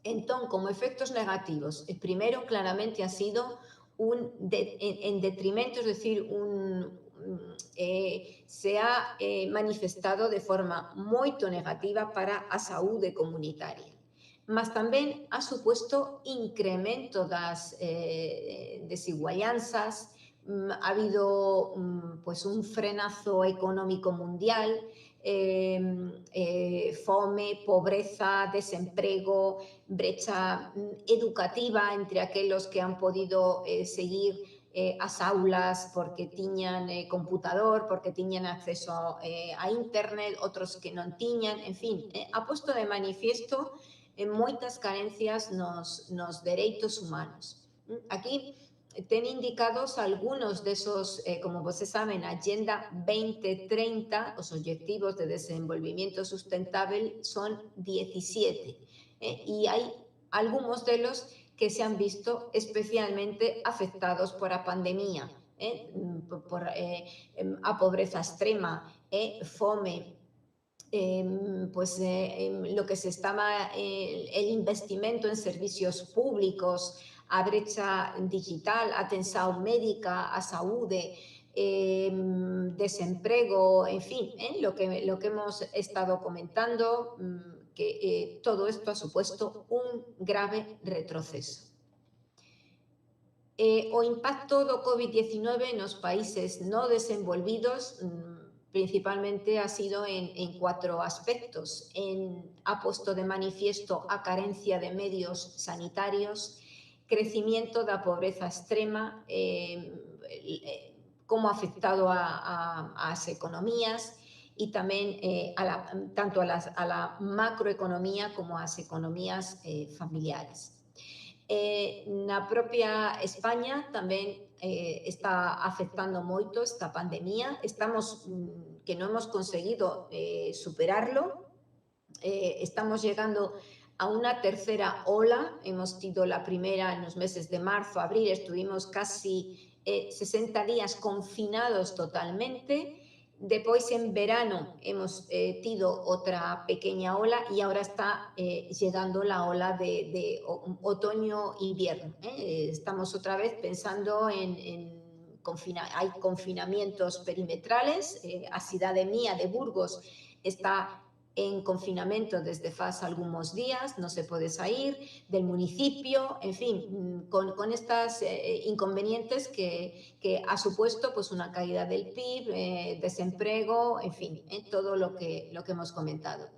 Entón, como efectos negativos, el primero claramente ha sido en detrimento, es decir, se ha manifestado de forma moito negativa para a saúde comunitaria. Mas tamén ha supuesto incremento das desiguallanzas, ha habido pues un frenazo económico mundial, fome, pobreza, desemprego, brecha educativa entre aqueles que han podido seguir as aulas porque tiñan computador, porque tiñan acceso a internet, outros que non tiñan, en fin, ha posto de manifiesto moitas carencias nos dereitos humanos. Aquí ten indicados algunos desos, como vocês saben, a Agenda 2030, os objetivos de desenvolvimiento sustentável son 17, e hai algúns delos que se han visto especialmente afectados por a pandemia, por a pobreza extrema, fome, pues lo que se estaba, el investimento en servicios públicos, a brecha digital, atención médica, a saúde, desemprego, en fin, lo que hemos estado comentando, que todo esto ha supuesto un grave retroceso. O impacto do COVID-19 nos países no desenvolvidos principalmente ha sido en 4 aspectos. Ha puesto de manifiesto a carencia de medios sanitarios, crecimiento da pobreza extrema, como ha afectado a las economías y tamén tanto a la macroeconomía como a las economías familiares. Na propia España tamén está afectando moito esta pandemia. Que no hemos conseguido superarlo. Estamos llegando a una tercera ola. Hemos tido la primera en los meses de marzo, abril, estuvimos casi 60 días confinados totalmente. Después en verano hemos tido otra pequeña ola y ahora está llegando la ola de otoño-invierno. Estamos otra vez pensando hay confinamientos perimetrales. A cidade mía de Burgos está en confinamiento desde hace algunos días, no se puede salir del municipio, en fin, con estos inconvenientes que ha supuesto pues, una caída del PIB, desempleo, en fin, todo lo que hemos comentado.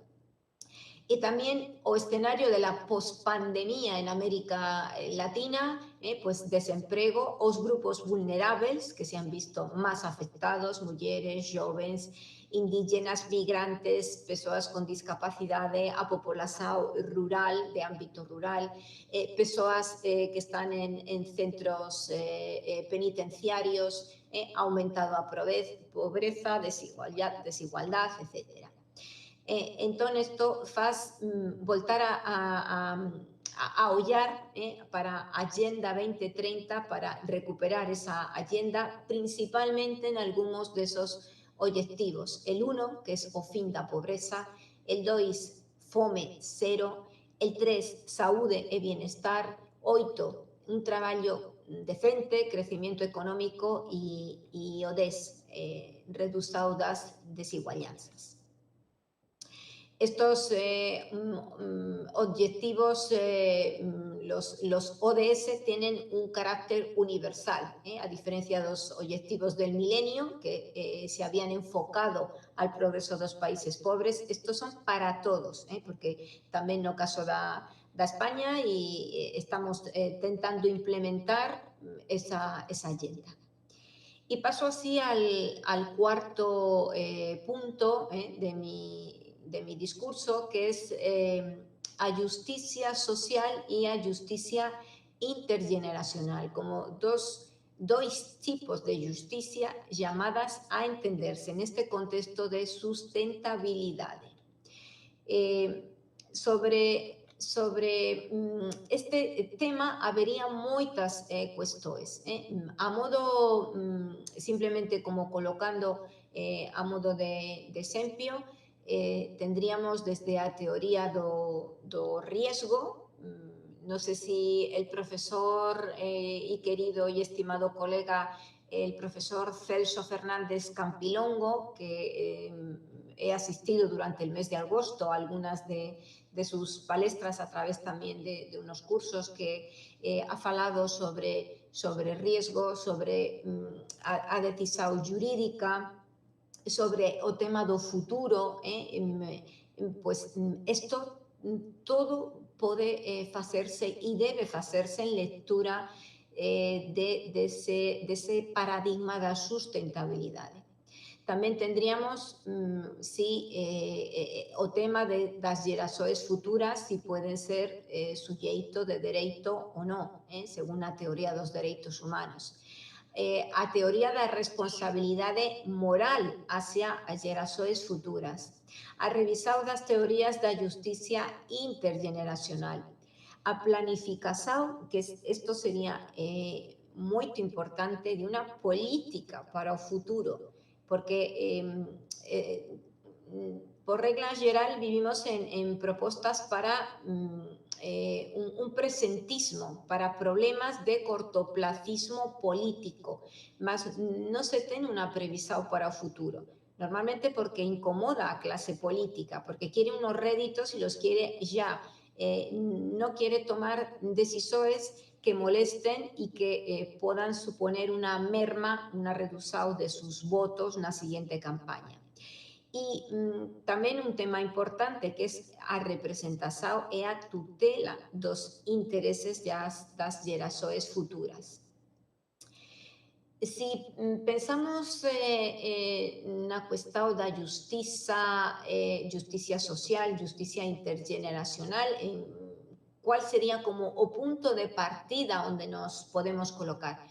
Y también o escenario de la pospandemia en América Latina, pues desempleo, os grupos vulnerables que se han visto más afectados, mujeres, jóvenes, indígenas, migrantes, persoas con discapacidade, a população rural, de ámbito rural, persoas que están en centros penitenciarios, ha aumentado a pobreza, desigualdad, etc. Entonces, esto faz voltar a ollar para a Agenda 2030 para recuperar esa agenda, principalmente en algunos de esos objetivos. El 1, que es o fin da pobreza, el 2, fome cero, el 3, saúde e bienestar, 8, un traballo decente, crecimiento económico y o 10, redução das desigualdades. Estos objetivos, los ODS, tienen un carácter universal, a diferencia de los objetivos del milenio, que se habían enfocado al progreso de los países pobres. Estos son para todos, porque también no caso da España y estamos intentando implementar esa agenda. Y paso así al cuarto punto de mi discurso, que es a justicia social y a justicia intergeneracional, como dos tipos de justicia llamadas a entenderse en este contexto de sustentabilidad. Sobre este tema habería moitas cuestiones. A modo, simplemente como colocando a modo de exemplo, tendríamos desde a teoría do riesgo, no sé si el profesor y querido y estimado colega, el profesor Celso Fernández Campilongo, que he asistido durante el mes de agosto a algunas de sus palestras a través también de unos cursos que ha falado sobre riesgo, sobre a decisão jurídica, sobre o tema do futuro, pues esto todo pode facerse e debe facerse en lectura de ese paradigma da sustentabilidade. Tamén tendríamos o tema das xerações futuras, si pueden ser sujeito de dereito ou non, según a teoría dos dereitos humanos. A teoría da responsabilidade moral hacia as xerações futuras. A revisão das teorías da justicia intergeneracional. A planificación, que isto sería moito importante, de unha política para o futuro, porque por regla geral vivimos en propuestas para un presentismo, para problemas de cortoplacismo político, mas no se tiene una previsión para el futuro. Normalmente porque incomoda a clase política, porque quiere unos réditos y los quiere ya. No quiere tomar decisiones que molesten y que puedan suponer una merma, una reducción de sus votos en la siguiente campaña. Y también un tema importante que es a representación e a tutela dos intereses das xerações futuras. Si pensamos na cuestión da justicia social, justicia intergeneracional, ¿cuál sería como o punto de partida onde nos podemos colocar?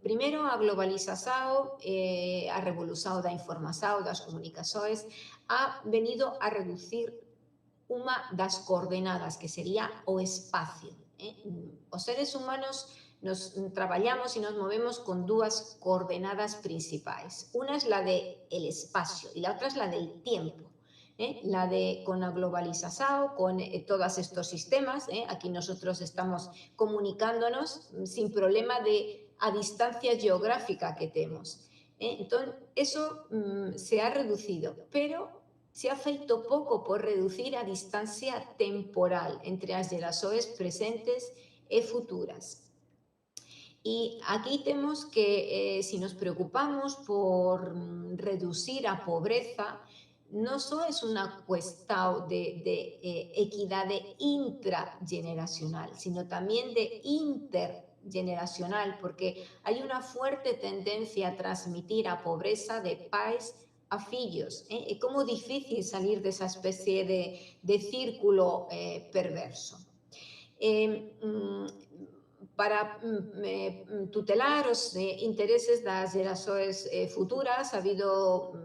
Primeiro, a globalización, a revolución da información, das comunicações, ha venido a reducir unha das coordenadas, que sería o espacio. Os seres humanos nos trabajamos y nos movemos con dos coordenadas principales. Una es la del espacio y la otra es la del tiempo. La de con la globalización, con todos estos sistemas. Aquí nosotros estamos comunicándonos sin problema a distancia geográfica que tenemos. Entonces, eso se ha reducido, pero se ha feito pouco por reducir a distancia temporal entre as xerações presentes e futuras. Y aquí tenemos que, si nos preocupamos por reducir a pobreza, no solo es una cuestión de equidad intrageneracional, sino también de intergeneracional, porque hay una fuerte tendencia a transmitir a pobreza de pais a fillos. Es como difícil salir de esa especie de círculo perverso. Para tutelar os intereses das xerações futuras, ha habido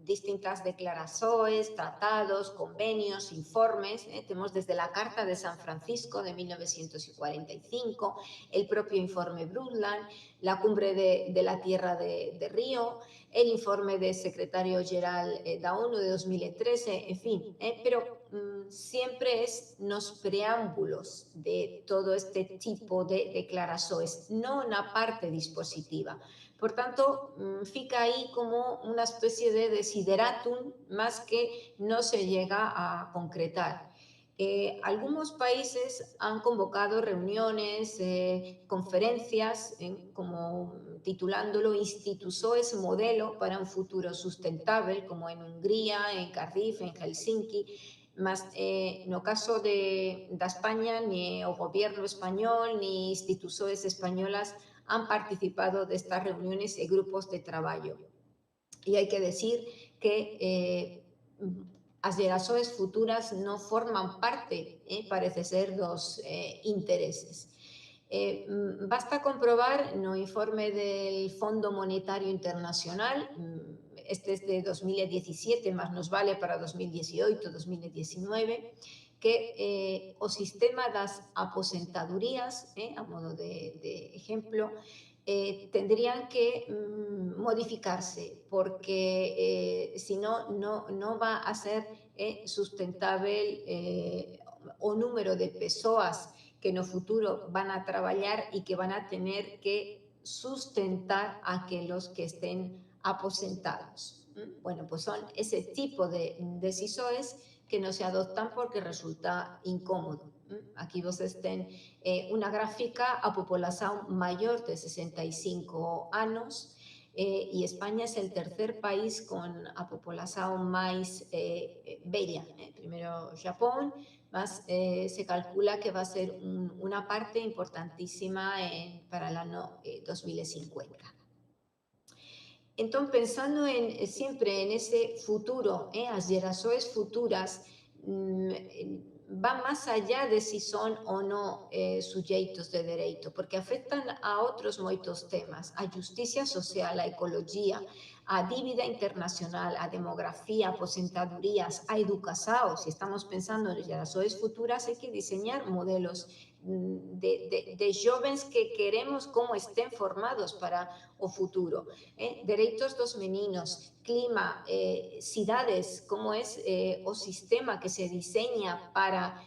distintas declaraciones, tratados, convenios, informes. Tenemos desde la Carta de San Francisco de 1945, el propio informe Brundtland, la Cumbre de la Tierra de Río, el informe del secretario general de la ONU de 2013, en fin. Pero siempre es los preámbulos de todo este tipo de declaraciones, no una parte dispositiva. Por tanto, fica ahí como una especie de desideratum, más que no se llega a concretar. Algunos países han convocado reuniones, conferencias, como titulándolo Instituciones Modelo para un Futuro Sustentable, como en Hungría, en Cardiff, en Helsinki. Mas no caso de España, ni el gobierno español ni instituciones españolas han participado de estas reuniones y grupos de trabajo. Y hay que decir que las xerações futuras no forman parte, parece ser, dos intereses. Basta comprobar no informe del Fondo Monetario Internacional, este es de 2017, más nos vale para 2018, 2019, que o sistema das aposentadorías, a modo de ejemplo, tendrían que modificarse, porque si no, no va a ser sustentable o número de persoas que no futuro van a trabalhar e que van a tener que sustentar a aqueles que estén aposentados. Bueno, pues son ese tipo de decisões que no se adoptan porque resulta incómodo. Aquí vocês têm una gráfica a población mayor de 65 años, y España es el tercer país con a población más bella. Primero Japón, más se calcula que va a ser una parte importantísima para el año 2050. Entonces, pensando siempre en ese futuro, las generaciones futuras van más allá de si son o no sujetos de derecho, porque afectan a otros muchos temas: a justicia social, a ecología, a dívida internacional, a demografía, a aposentadorías, a educación. Si estamos pensando en generaciones futuras, hay que diseñar modelos de jóvenes que queremos como estén formados para o futuro. Derechos dos meninos, clima, cidades, como es o sistema que se diseña para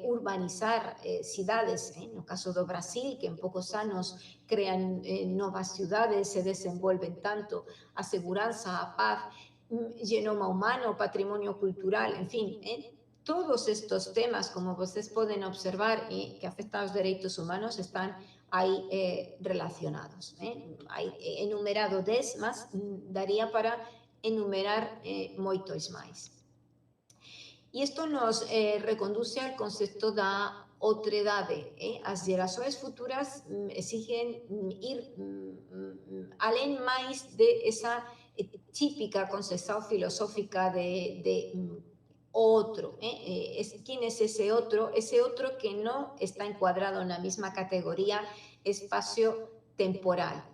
urbanizar cidades. En el caso do Brasil, que en pocos años crean nuevas ciudades, se desenvuelven tanto a seguranza, a paz, genoma humano, patrimonio cultural, en fin, todos estos temas, como ustedes pueden observar, que afectan a los derechos humanos, están ahí relacionados. Hay enumerado 10, más daría para enumerar moitos máis. E isto nos reconduce al concepto da otredade. As gerações futuras exigen ir além máis de esa típica concepción filosófica de otro. ¿Quién es ese otro? Ese otro que no está encuadrado en la misma categoría espacio-temporal.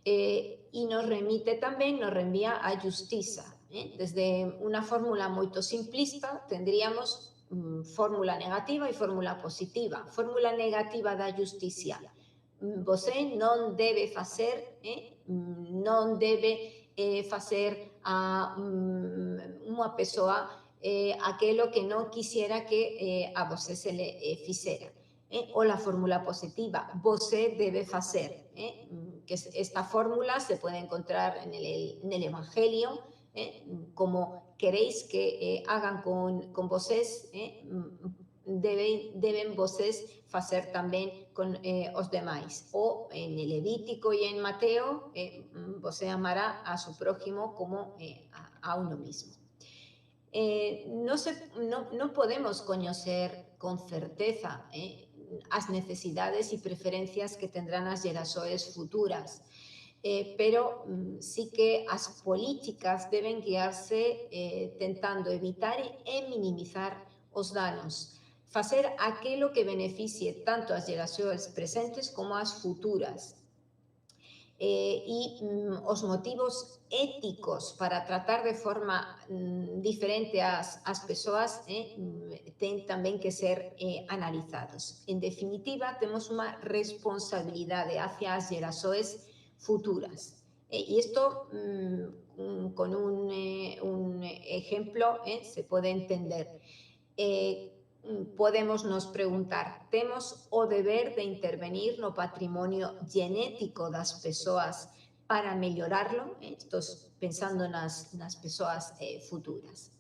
Y nos remite también, nos reenvía a justicia. Desde una fórmula muy simplista tendríamos fórmula negativa y fórmula positiva. Fórmula negativa da justicia: você non debe facer, non debe facer a unha persoa aquello que no quisiera que a você se le fixera. O la fórmula positiva: você debe facer. Que esta fórmula se puede encontrar en el Evangelio, como queréis que hagan con vocês, deben vocês facer también con os demais. O en el Levítico y en Mateo, você amará a su prójimo como a uno mismo. No podemos conocer con certeza las necesidades y preferencias que tendrán las generaciones futuras, pero sí que las políticas deben guiarse tentando evitar y minimizar los daños, hacer aquello que beneficie tanto a las generaciones presentes como a las futuras. Y los motivos éticos para tratar de forma diferente a las personas tienen también que ser analizados. En definitiva, tenemos una responsabilidad hacia las generaciones futuras. Y esto con un ejemplo se puede entender. Podemos nos preguntar: temos o deber de intervenir no patrimonio genético das persoas para mellorarlo? Estou pensando nas persoas futuras.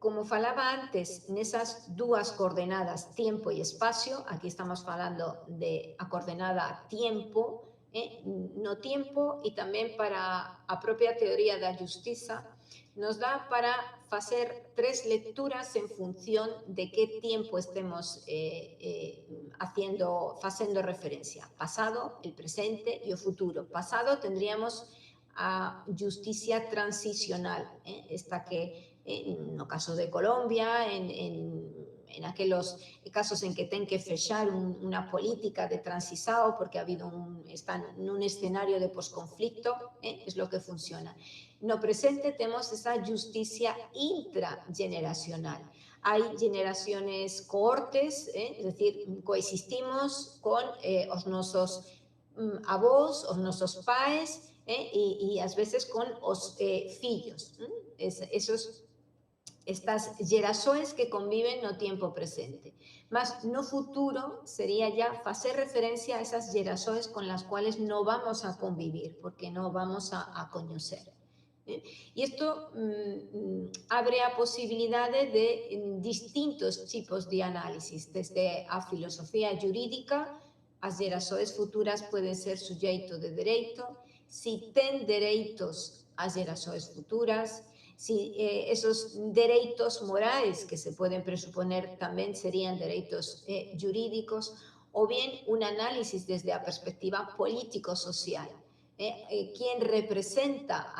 Como falaba antes, nesas dúas coordenadas, tiempo e espacio, aquí estamos falando de a coordenada tiempo, no tiempo, e tamén para a propia teoría da justiza, nos dá para hacer 3 lecturas en función de qué tiempo estemos haciendo referencia: pasado, el presente y el futuro. Pasado tendríamos a justicia transicional, esta que no caso de Colombia, en aquellos casos en que ten que fechar una política de transición porque están en un escenario de posconflicto, es lo que funciona. No presente tenemos esa justicia intrageneracional. Hay generaciones cohortes, es decir, coexistimos con os nosos avós, os nosos pais, y a veces con os fillos. Esos estas gerações que conviven no tiempo presente. Mas no futuro sería ya hacer referencia a esas gerações con las cuales no vamos a convivir, porque no vamos a conocer. Y esto abre a posibilidades de distintos tipos de análisis, desde a filosofía jurídica. As gerações futuras pueden ser sujeito de derecho, si ten dereitos as gerações futuras, si esos derechos morales que se pueden presuponer también serían derechos jurídicos, o bien un análisis desde la perspectiva político-social. ¿Quién representa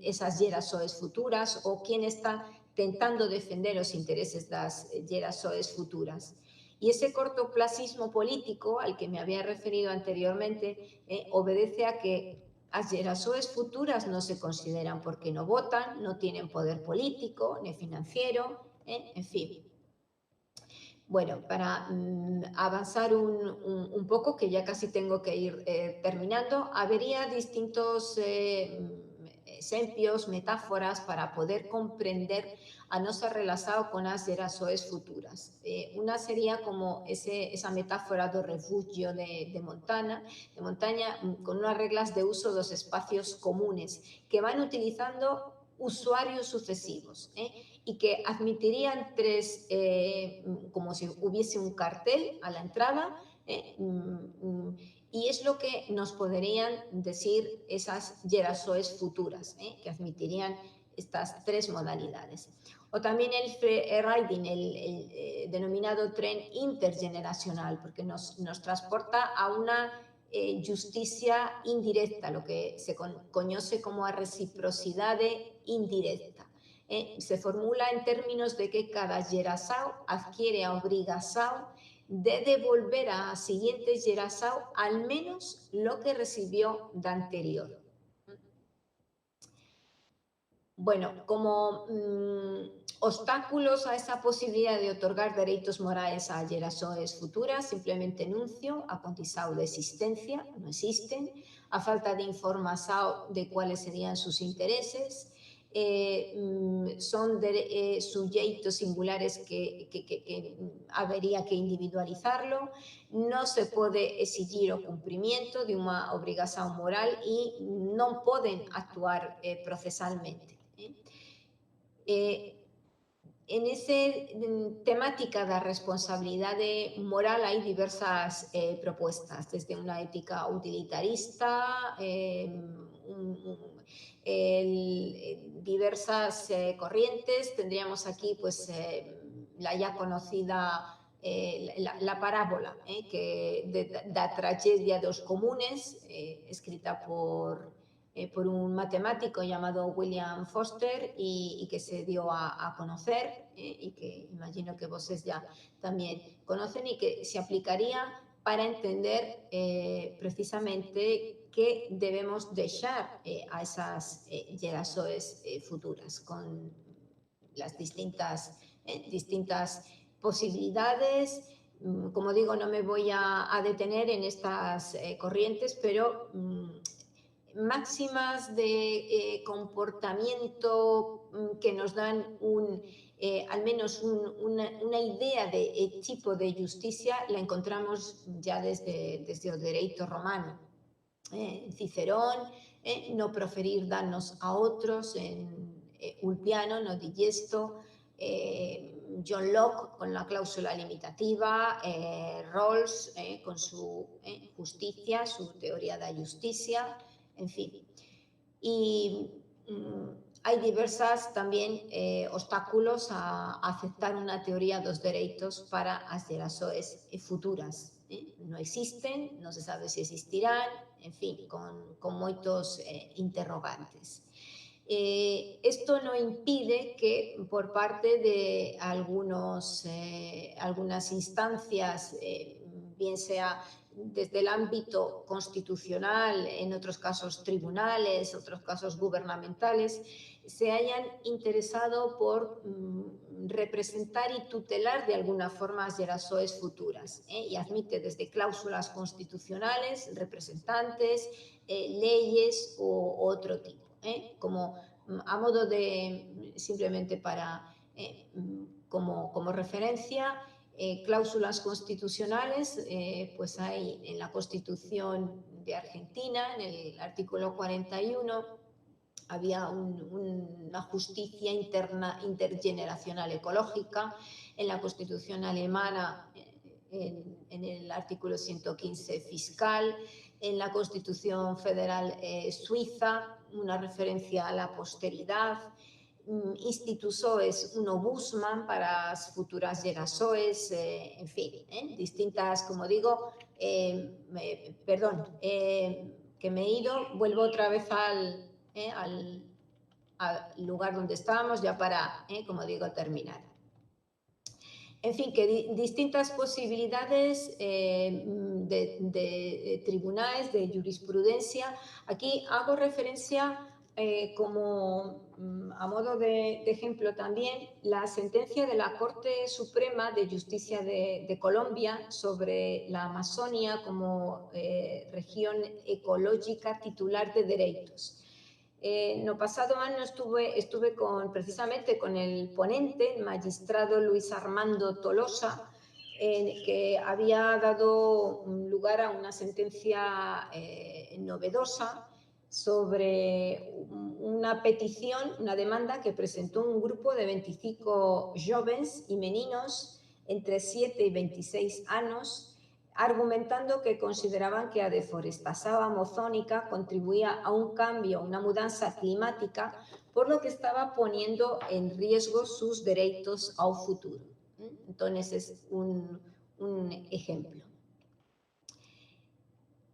esas gerações futuras o quién está tentando defender los intereses de las gerações futuras? Y ese cortoplacismo político al que me había referido anteriormente obedece a que las gerações futuras no se consideran porque no votan, no tienen poder político ni financiero, en fin. Bueno, para avanzar un poco, que ya casi tengo que ir terminando, habría distintos exemplos, metáforas para poder comprender a nosa relación con las gerações futuras. Una sería como esa metáfora do refugio de montaña, con unas reglas de uso de los espacios comunes que van utilizando usuarios sucesivos y que admitirían tres, como si hubiese un cartel a la entrada, y es lo que nos podrían decir esas gerações futuras, que admitirían estas tres modalidades. O también el riding, el denominado tren intergeneracional, porque nos transporta a una justicia indirecta, lo que se conoce como a reciprocidad indirecta. Se formula en términos de que cada geração adquiere a obrigación de devolver a la siguiente geração al menos lo que recibió de anterior. Bueno, como obstáculos a esa posibilidad de otorgar derechos morales a gerações futuras, simplemente enuncio a condición de existencia, no existen, a falta de información de cuáles serían sus intereses, son sujetos singulares que habría que individualizarlo, no se puede exigir o cumplimiento de una obligación moral y no pueden actuar procesalmente. En esa temática de responsabilidad moral hay diversas propuestas, desde una ética utilitarista, diversas corrientes. Tendríamos aquí pues la ya conocida la parábola de la tragedia de los comunes, escrita por un matemático llamado William Foster y que se dio a conocer y que imagino que vosotros ya también conocen, y que se aplicaría para entender precisamente qué debemos dejar a esas gerações futuras, con las distintas posibilidades. Como digo, no me voy a detener en estas corrientes, pero máximas de comportamiento que nos dan al menos una idea de tipo de justicia, la encontramos ya desde el derecho romano. Cicerón, no proferir daños a otros, en Ulpiano, no digesto, John Locke con la cláusula limitativa, Rawls con su justicia, su teoría de la justicia, en fin. Y hay diversas también obstáculos a aceptar una teoría de los derechos para las gerações futuras. No existen, no se sabe si existirán, en fin, con muchos interrogantes. Esto no impide que por parte de algunas instancias, bien sea desde el ámbito constitucional, en otros casos tribunales, otros casos gubernamentales, se hayan interesado por representar y tutelar de alguna forma las gerações futuras, y admite desde cláusulas constitucionales, representantes, leyes o otro tipo, como a modo de, simplemente para, como referencia, cláusulas constitucionales, pues hay en la Constitución de Argentina, en el artículo 41, había una justicia interna intergeneracional ecológica. En la Constitución alemana, en el artículo 115 fiscal, en la Constitución Federal suiza, una referencia a la posteridad, institusoes un obusman para las futuras gerasoes, en fin, distintas, como digo, perdón, que me he ido, vuelvo otra vez al lugar donde estábamos ya para, como digo, terminar. En fin, que distintas posibilidades de tribunales, de jurisprudencia. Aquí hago referencia como a modo de ejemplo también la sentencia de la Corte Suprema de Justicia de Colombia sobre la Amazonia como región ecológica titular de derechos. No pasado año estuve precisamente con el ponente, el magistrado Luis Armando Tolosa, que había dado lugar a una sentencia novedosa sobre una petición, una demanda que presentó un grupo de 25 jóvenes y meninos entre 7 y 26 años, argumentando que consideraban que la deforestación amazónica contribuía a un cambio, una mudanza climática, por lo que estaba poniendo en riesgo sus derechos al futuro. Entonces es un ejemplo.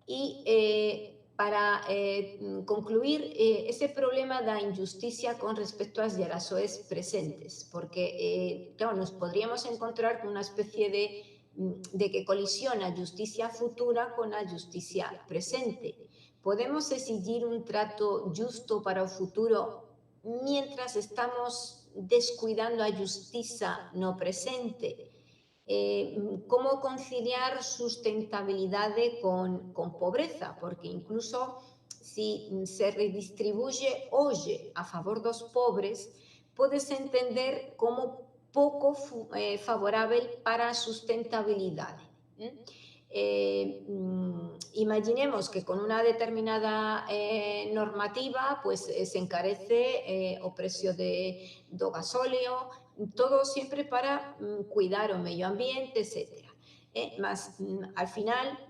Y para concluir, ese problema da injusticia con respecto a las gerasoes presentes, porque claro, nos podríamos encontrar con una especie de que colisiona justicia futura con la justicia presente. ¿Podemos exigir un trato justo para el futuro mientras estamos descuidando la justicia no presente? ¿Cómo conciliar sustentabilidad con pobreza? Porque incluso si se redistribuye hoy a favor de los pobres, puedes entender como poco favorable para la sustentabilidad. Imaginemos que con una determinada normativa pues se encarece o precio do gasóleo, todo siempre para cuidar o medio ambiente, etc. Mas al final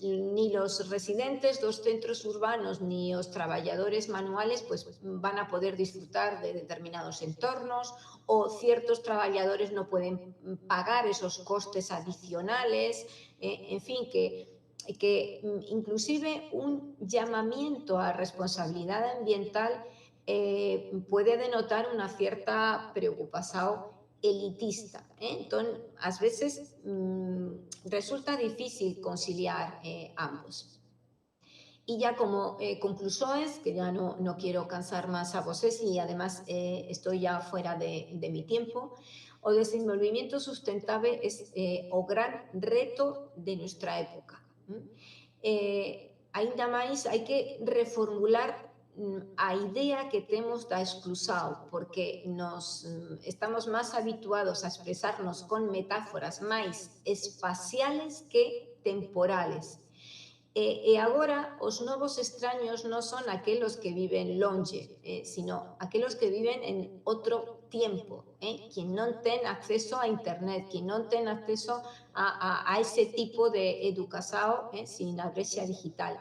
ni los residentes dos centros urbanos ni los trabajadores manuales pues van a poder disfrutar de determinados entornos, o ciertos trabajadores no pueden pagar esos costes adicionales, en fin, que inclusive un llamamiento a responsabilidad ambiental puede denotar una cierta preocupación elitista. Entonces, a veces resulta difícil conciliar ambos. Y ya como conclusiones, que ya no quiero cansar más a vosotros y además estoy ya fuera de mi tiempo, o desenvolvimiento sustentable es el gran reto de nuestra época. Ainda más hay que reformular a idea que tenemos da exclusão, porque estamos más habituados a expresarnos con metáforas más espaciales que temporales. E agora os novos extraños non son aqueles que viven longe, sino aqueles que viven en outro tiempo, quien non ten acceso a internet, quien non ten acceso a ese tipo de educación sin a brecha digital.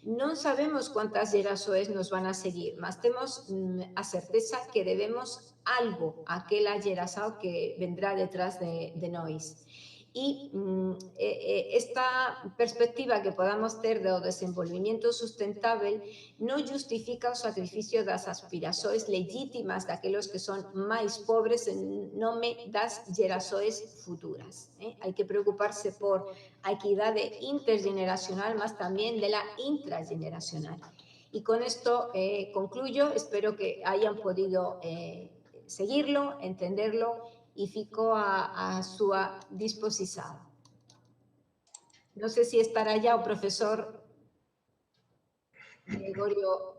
Non sabemos cuántas gerasoes nos van a seguir, mas temos a certeza que debemos algo a aquela geração que vendrá detrás de nós. Y esta perspectiva que podamos ter do desenvolvimiento sustentable no justifica o sacrificio das aspirações legítimas daqueles que son máis pobres en nome das gerações futuras. Hay que preocuparse por a equidade intergeneracional, mas también de la intrageneracional. Y con esto concluyo, espero que hayan podido seguirlo, entenderlo, y fico a su disposición. No sé si estará ya el profesor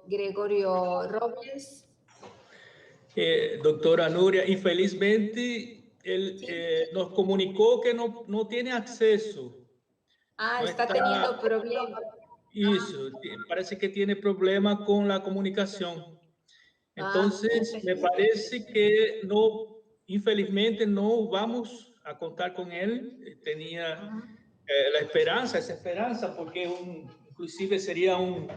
Gregorio Robles. doctora Nuria, infelizmente él nos comunicó que no tiene acceso. Ah, no está teniendo problemas. Eso, parece que tiene problemas con la comunicación. Entonces, me parece que no, infelizmente no vamos a contar con él. Tenía la esperanza, esa esperanza, porque inclusive sería un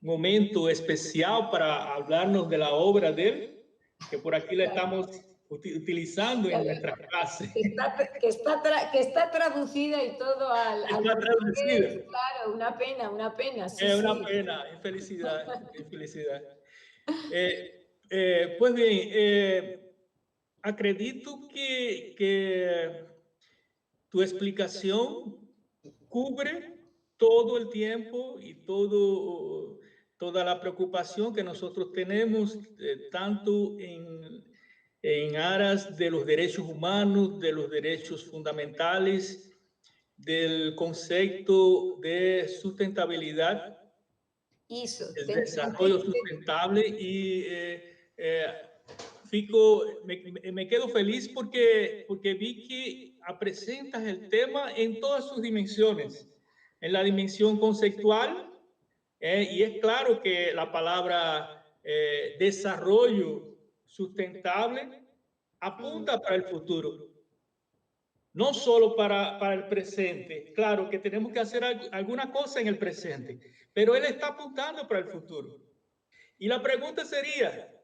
momento especial para hablarnos de la obra de él, que por aquí la estamos utilizando en nuestra clase. Que está traducida y todo al portugués. Claro, una pena. Sí, una pena, infelicidad. Pues bien, acredito que tu explicación cubre todo el tiempo y toda la preocupación que nosotros tenemos, tanto en aras de los derechos humanos, de los derechos fundamentales, del concepto de sustentabilidad, el desarrollo sustentable, y me quedo feliz porque vi que presentas el tema en todas sus dimensiones, en la dimensión conceptual, y es claro que la palabra desarrollo sustentable apunta para el futuro, no solo para el presente. Claro que tenemos que hacer alguna cosa en el presente, pero él está apuntando para el futuro. Y la pregunta sería,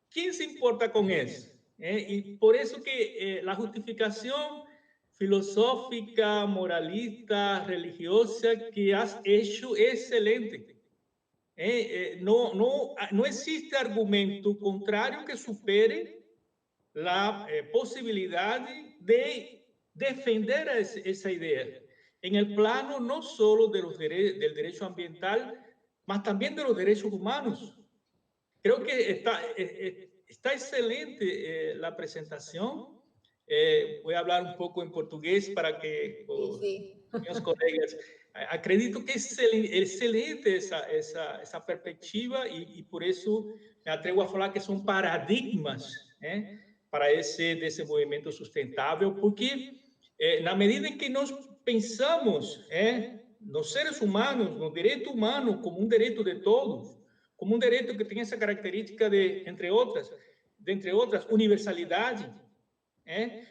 ¿quién se importa con eso? Y por eso que la justificación filosófica, moralista, religiosa que has hecho es excelente. No existe argumento contrario que supere la posibilidad de defender esa idea en el plano no solo de del derecho ambiental, mas también de los derechos humanos. Creo que está excelente la presentación. Voy a hablar un poco en portugués para que mis colegas... Acredito que es excelente esa perspectiva, y por eso me atrevo a falar que son paradigmas para ese desenvolvimento sustentável, porque na medida em que nós pensamos nos seres humanos, no direito humano como um direito de todos, como um direito que tem essa característica de, entre outras, universalidade,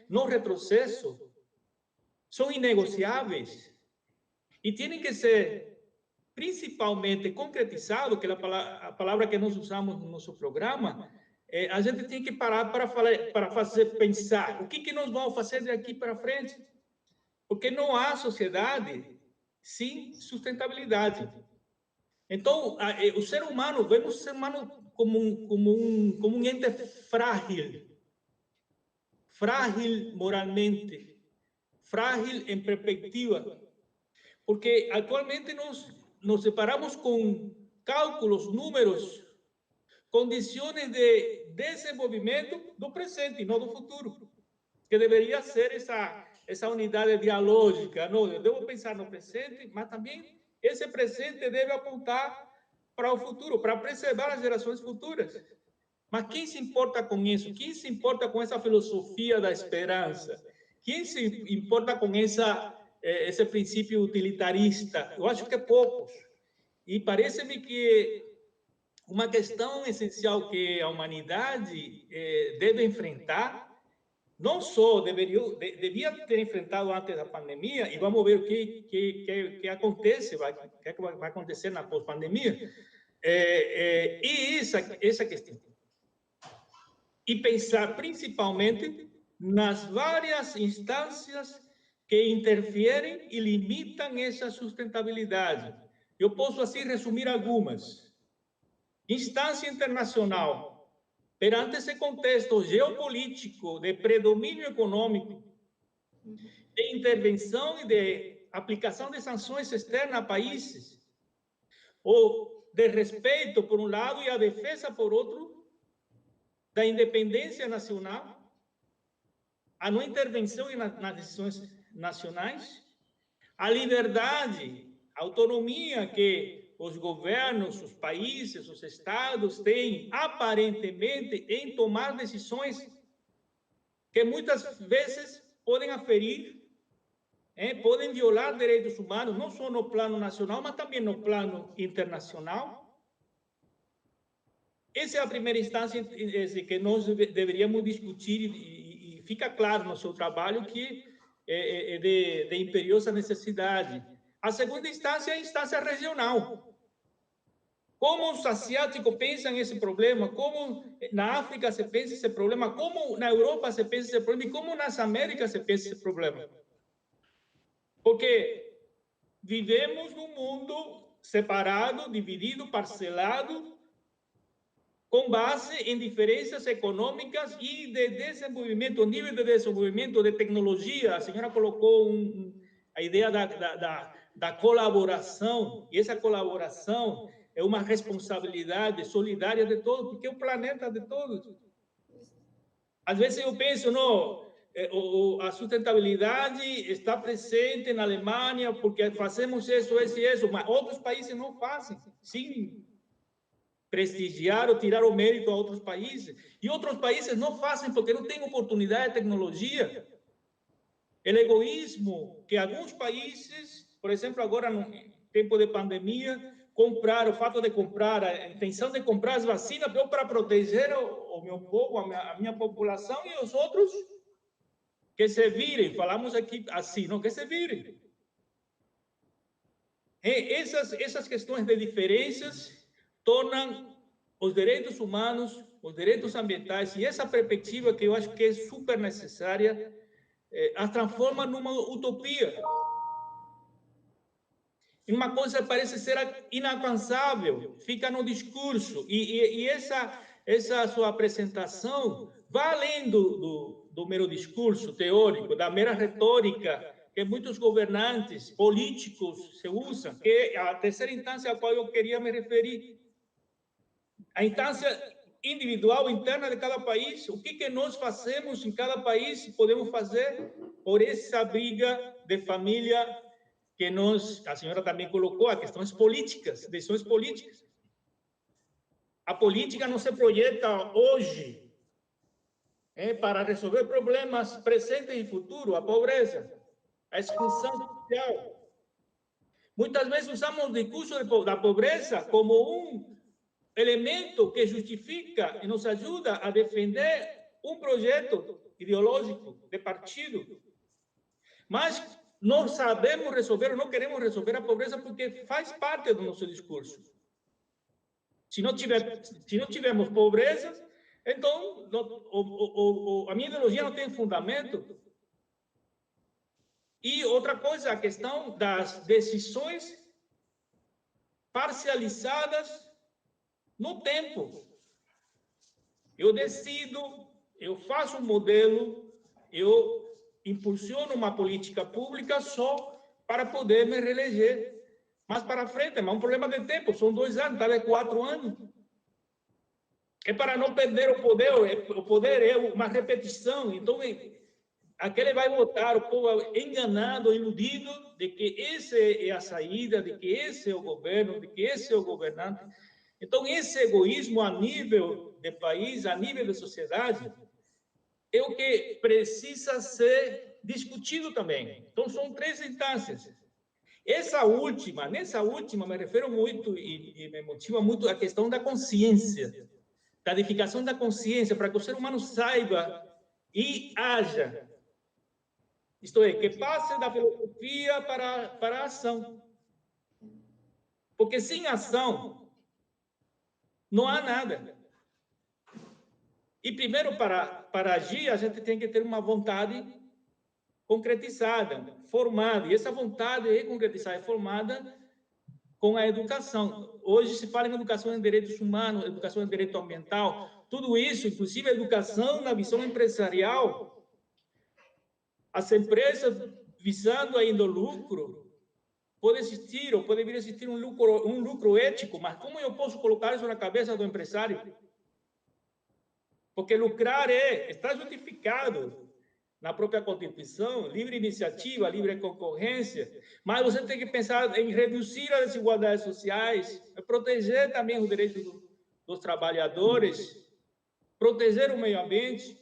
no retrocesso, são inegociáveis e têm que ser principalmente concretizados, que é a palavra que nós usamos no nosso programa. A gente tem que parar para fazer pensar o que nós vamos fazer daqui para frente, porque não há sociedade sem sustentabilidade. Então, o ser humano, vemos o ser humano como um ente frágil moralmente, frágil em perspectiva, porque atualmente nos separamos com cálculos, números, condições de desenvolvimento do presente e não do futuro, que deveria ser essa unidade dialógica. Não, eu devo pensar no presente, mas também esse presente deve apontar para o futuro, para preservar as gerações futuras. Mas quem se importa com isso? Quem se importa com essa filosofia da esperança? Quem se importa com esse princípio utilitarista? Eu acho que é poucos. E parece-me que uma questão essencial que a humanidade deve enfrentar, não só devia ter enfrentado antes da pandemia, e vamos ver o que acontece, que vai acontecer na pós-pandemia, e essa questão. E pensar principalmente nas várias instâncias que interferem e limitam essa sustentabilidade. Eu posso, assim, resumir algumas. Instância internacional. Perante esse contexto geopolítico de predomínio econômico, de intervenção e de aplicação de sanções externas a países, ou de respeito, por um lado, e a defesa, por outro, da independência nacional, a não intervenção nas decisões nacionais, a liberdade, a autonomia que os governos, os países, os estados têm, aparentemente, em tomar decisões que muitas vezes podem aferir, podem violar direitos humanos, não só no plano nacional, mas também no plano internacional. Essa é a primeira instância que nós deveríamos discutir e fica claro no seu trabalho que é de imperiosa necessidade. A segunda instância é a instância regional. Como os asiáticos pensam esse problema, como na África se pensa esse problema, como na Europa se pensa esse problema e como nas Américas se pensa esse problema. Porque vivemos num mundo separado, dividido, parcelado, com base em diferenças econômicas e de desenvolvimento, nível de desenvolvimento, de tecnologia. A senhora colocou a ideia da colaboração, e essa colaboração é uma responsabilidade solidária de todos, porque é o planeta de todos. Às vezes eu penso, não, a sustentabilidade está presente na Alemanha porque fazemos isso, mas outros países não fazem, sim. Prestigiar ou tirar o mérito a outros países. E outros países não fazem porque não têm oportunidade de tecnologia. O egoísmo que alguns países, por exemplo, agora no tempo de pandemia, o fato de comprar, a intenção de comprar as vacinas para proteger o meu povo, a minha população, e os outros que se virem. Falamos aqui assim, não, que se virem. Essas questões de diferenças tornam os direitos humanos, os direitos ambientais, e essa perspectiva que eu acho que é super necessária, as transforma numa utopia. Uma coisa que parece ser inalcançável, fica no discurso, e essa sua apresentação vai além do mero discurso teórico, da mera retórica que muitos governantes políticos se usam, que é a terceira instância a qual eu queria me referir. A instância individual interna de cada país, o que nós fazemos em cada país, podemos fazer por essa briga de família que a senhora também colocou, a questões políticas, decisões políticas. A política não se projeta hoje para resolver problemas presentes e futuros, a pobreza, a exclusão social. Muitas vezes usamos o discurso da pobreza como elemento que justifica e nos ajuda a defender um projeto ideológico de partido. Mas não sabemos resolver, não queremos resolver a pobreza porque faz parte do nosso discurso. Se não tivermos pobreza, então a minha ideologia não tem fundamento. E outra coisa, a questão das decisões parcializadas no tempo. Eu decido, eu faço um modelo, eu impulsiono uma política pública só para poder me reeleger. Mais para frente, é um problema de tempo, são 2 anos, talvez 4 anos. É para não perder o poder é uma repetição. Então, aquele vai votar, o povo enganado, iludido, de que essa é a saída, de que esse é o governo, de que esse é o governante. Então, esse egoísmo a nível de país, a nível de sociedade, é o que precisa ser discutido também. Então, são 3 instâncias. Nessa última, me refiro muito e me motiva muito a questão da consciência, da edificação da consciência, para que o ser humano saiba e haja. Isto é, que passe da filosofia para a ação. Porque sem ação, não há nada. E primeiro, para agir, a gente tem que ter uma vontade concretizada, formada. E essa vontade é concretizada, é formada com a educação. Hoje se fala em educação em direitos humanos, educação em direito ambiental, tudo isso, inclusive a educação na visão empresarial. As empresas visando ainda o lucro, pode existir ou pode vir a existir um lucro ético, mas como eu posso colocar isso na cabeça do empresário? Porque lucrar está justificado. na própria Constituição, livre iniciativa, livre concorrência, mas você tem que pensar em reduzir as desigualdades sociais, proteger também os direitos dos trabalhadores, proteger o meio ambiente,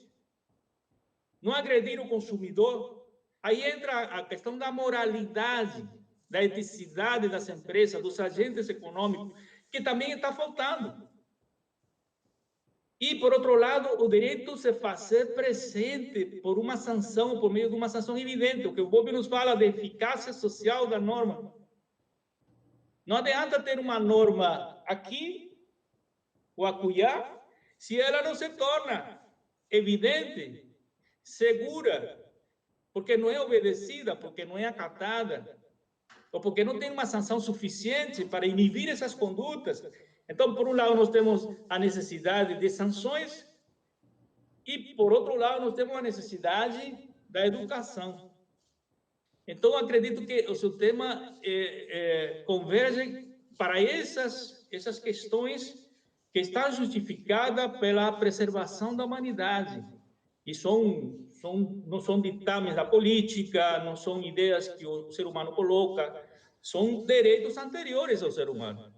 não agredir o consumidor. Aí entra a questão da moralidade, da eticidade das empresas, dos agentes econômicos, que também está faltando. E, por outro lado, o direito se fazer presente por uma sanção, por meio de uma sanção evidente. O que o Bob nos fala de eficácia social da norma. Não adianta ter uma norma aqui ou acolá, se ela não se torna evidente, segura, porque não é obedecida, porque não é acatada, ou porque não tem uma sanção suficiente para inibir essas condutas. Então, por um lado, nós temos a necessidade de sanções e, por outro lado, nós temos a necessidade da educação. Então, acredito que o seu tema converge para essas questões que estão justificadas pela preservação da humanidade. E não são ditames da política, não são ideias que o ser humano coloca, são direitos anteriores ao ser humano.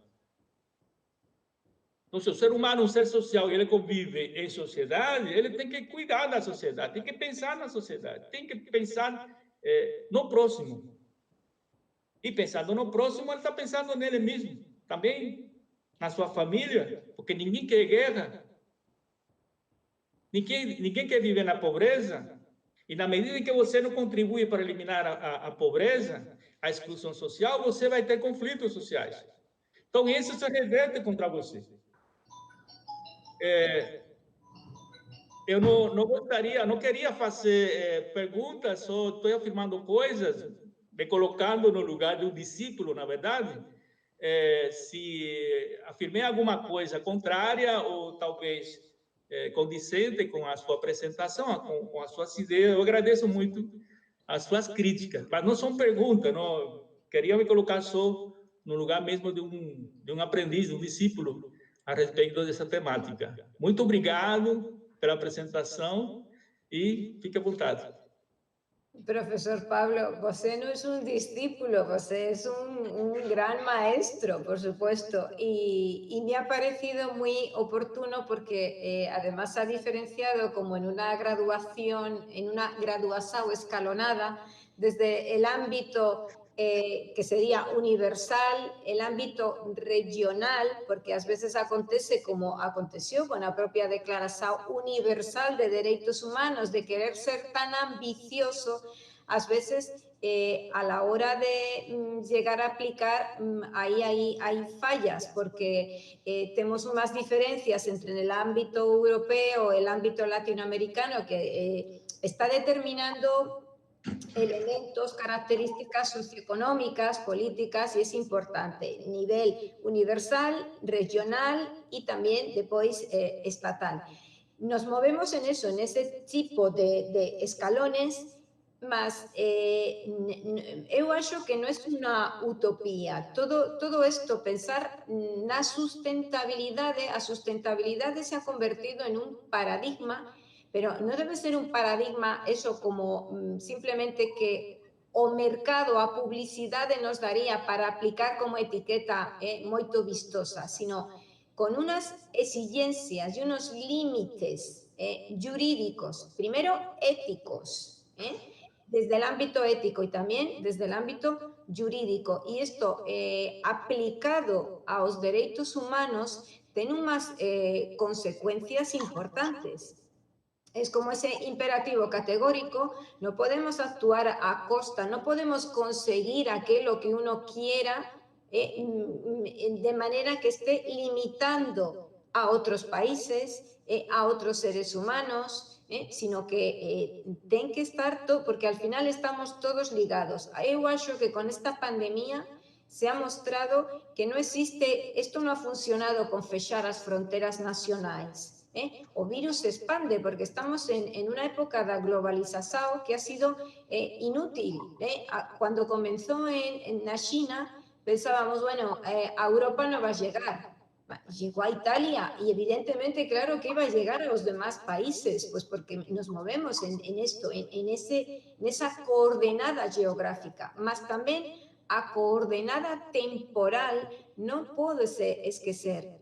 Então, se o ser humano é um ser social e ele convive em sociedade, ele tem que cuidar da sociedade, tem que pensar na sociedade, tem que pensar no próximo. E pensando no próximo, ele está pensando nele mesmo, também na sua família, porque ninguém quer guerra, ninguém quer viver na pobreza. E na medida em que você não contribui para eliminar a pobreza, a exclusão social, você vai ter conflitos sociais. Então, isso se reverte contra você. Eu não queria fazer perguntas, só estou afirmando coisas, me colocando no lugar de um discípulo, na verdade. Se afirmei alguma coisa contrária ou talvez condizente com a sua apresentação, com as suas ideias, eu agradeço muito as suas críticas, mas não são perguntas, não queria me colocar só no lugar mesmo de um aprendiz, de um discípulo, a respeito dessa temática. Muito obrigado pela apresentação e fique à vontade. Profesor Pablo, você no es un discípulo, você es un gran maestro, por supuesto, y me ha parecido muy oportuno porque además ha diferenciado como en una graduación escalonada, desde el ámbito que sería universal, el ámbito regional, porque a veces acontece como aconteció con la propia Declaración Universal de Derechos Humanos, de querer ser tan ambicioso, a veces a la hora de llegar a aplicar, ahí hay fallas, porque tenemos unas diferencias entre el ámbito europeo, el ámbito latinoamericano, que está determinando elementos, características socioeconómicas, políticas, y es importante, nivel universal, regional y también después estatal. Nos movemos en eso, en ese tipo de escalones, mas eu acho que no es una utopía. Todo esto, pensar na sustentabilidade, a sustentabilidade se ha convertido en un paradigma, pero no debe ser un paradigma eso como simplemente que o mercado, a publicidade nos daría para aplicar como etiqueta moito vistosa, sino con unas exigencias y unos límites jurídicos, primero éticos, desde el ámbito ético y también desde el ámbito jurídico. Y esto aplicado a los derechos humanos tiene unas consecuencias importantes. Es como ese imperativo categórico, no podemos actuar a costa, no podemos conseguir aquello que uno quiera de manera que esté limitando a otros países, a otros seres humanos, sino que tiene que estar todo, porque al final estamos todos ligados. Eu acho que con esta pandemia se ha mostrado que no existe, esto no ha funcionado con fechar las fronteras nacionales. O virus se expande porque estamos en una época de globalización que ha sido inútil. Cuando comenzó en la China pensábamos, bueno, a Europa no va a llegar, Llegó a Italia y evidentemente, claro que iba a llegar a los demás países, pues porque nos movemos en esto, en esa coordenada geográfica, más también a coordenada temporal, no puede esquecer,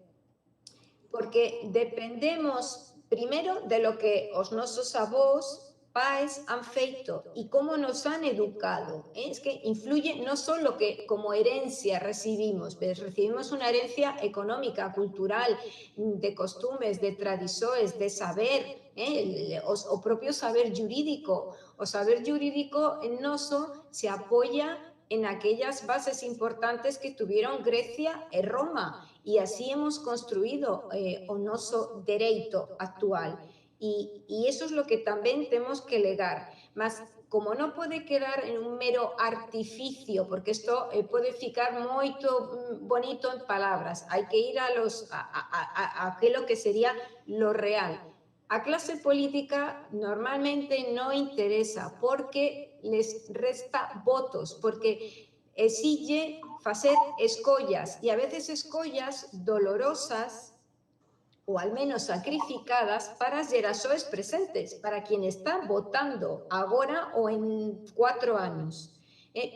porque dependemos primero de lo que os nosos avós pais han feito y cómo nos han educado. Es que influye no solo que como herencia recibimos, pero recibimos una herencia económica, cultural, de costumes, de tradiciones, de saber, o propio saber jurídico. O saber jurídico en noso se apoya en aquellas bases importantes que tuvieron Grecia y Roma, y así hemos construido o noso derecho actual. Y eso es lo que también tenemos que legar. Mas, como no puede quedar en un mero artificio, porque esto puede ficar muy bonito en palabras, hay que ir a aquello que sería lo real. A clase política normalmente no interesa porque les resta votos, porque exige hacer escollas, y a veces escollas dolorosas, o al menos sacrificadas para gerações presentes, para quien está votando ahora o en 4 años.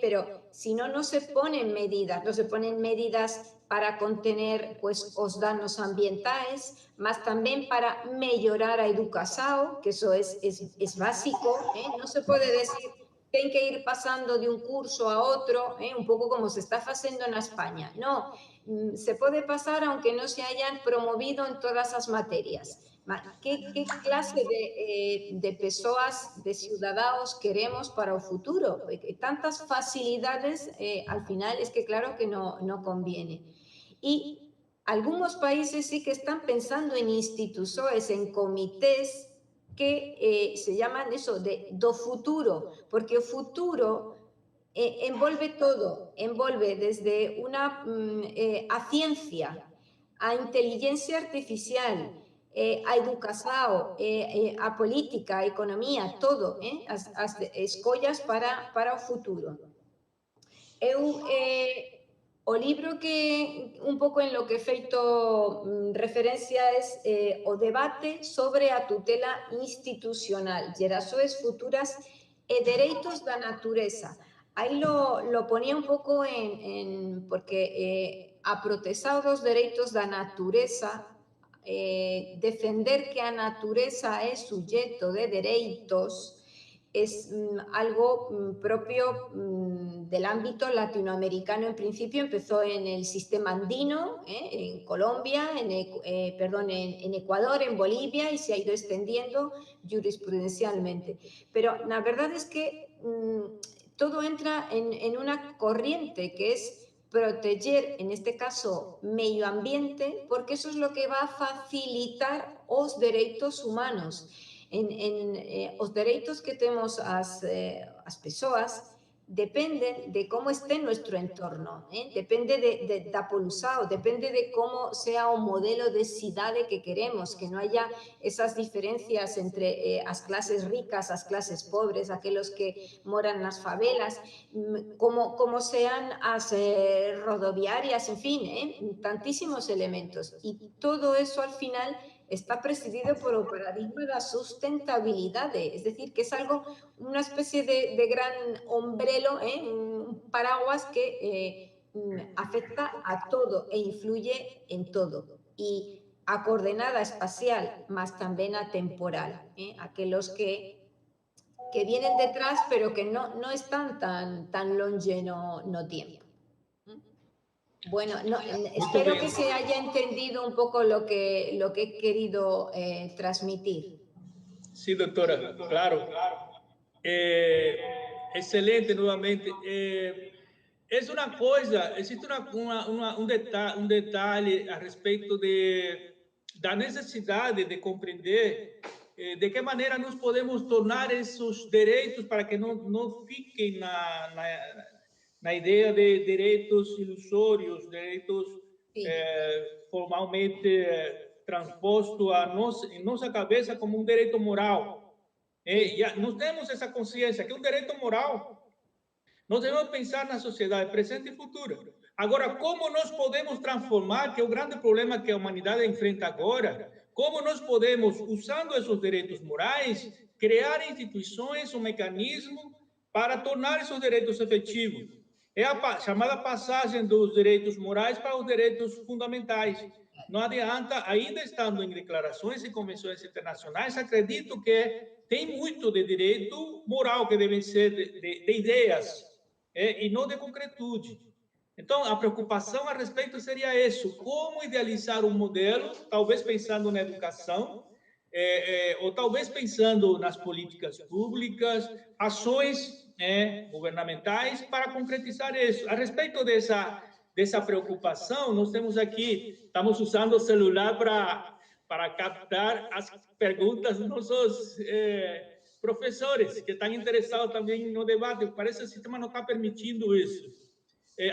Pero si no, no se ponen medidas para contener pues, os danos ambientales, más también para mejorar a educación, que eso es básico. No se puede decir que hay que ir pasando de un curso a otro, un poco como se está haciendo en España. No, se puede pasar aunque no se hayan promovido en todas las materias. ¿Qué clase de personas, de ciudadanos queremos para el futuro? Tantas facilidades, al final es que claro que no conviene. Y algunos países sí que están pensando en instituciones, en comités que se llaman eso, do futuro, porque el futuro envolve todo, envolve desde a ciencia, a inteligencia artificial, a educación, a política, a economía, todo, as escollas para o futuro. O libro que un pouco en lo que he feito referencia es o debate sobre a tutela institucional, gerações futuras e dereitos da natureza. Ahí lo ponía un pouco porque a protestar dos dereitos da natureza, defender que a natureza é sujeto de dereitos, es algo propio del ámbito latinoamericano. En principio empezó en el sistema andino, en Colombia, en Ecuador, en Bolivia, y se ha ido extendiendo jurisprudencialmente. Pero la verdad es que todo entra en una corriente que es proteger, en este caso, medio ambiente, porque eso es lo que va a facilitar os derechos humanos. Os derechos que tenemos as persoas dependen de cómo esté nuestro entorno, depende da polución, depende de cómo sea un modelo de cidade que queremos, que no haya esas diferencias entre as clases ricas, as clases pobres, aquellos que moran nas favelas, como sean as rodoviarias, en fin, tantísimos elementos. Y todo eso al final está presidido por el paradigma de la sustentabilidad, es decir, que es algo, una especie de gran ombrelo, un paraguas que afecta a todo e influye en todo. Y a coordenada espacial, más también a temporal, aquellos que vienen detrás, pero que no están tan longe no tiempo. Bueno, espero que se haya entendido un poco lo que he querido transmitir. Sí, doctora, claro. Excelente nuevamente. Es una cosa, existe un detalle a respecto de la necesidad de comprender de qué manera nos podemos tornar esos derechos para que no fiquen na idea de direitos ilusórios, direitos formalmente transposto em nossa cabeça como um direito moral. Já nós temos essa consciência que é um direito moral. Nós devemos pensar na sociedade presente e futura, Agora, como nós podemos transformar, que é o grande problema que a humanidade enfrenta agora, como nós podemos, usando esses direitos morais, criar instituições, um mecanismo para tornar esses direitos efetivos? É a chamada passagem dos direitos morais para os direitos fundamentais. Não adianta, ainda estando em declarações e convenções internacionais, acredito que tem muito de direito moral que devem ser de ideias, e não de concretude. Então, a preocupação a respeito seria isso: como idealizar um modelo, talvez pensando na educação, ou talvez pensando nas políticas públicas, ações governamentais para concretizar isso. A respeito dessa preocupação, nós temos aqui, estamos usando o celular para captar as perguntas dos nossos professores, que estão interessados também no debate. Parece que o sistema não está permitindo isso.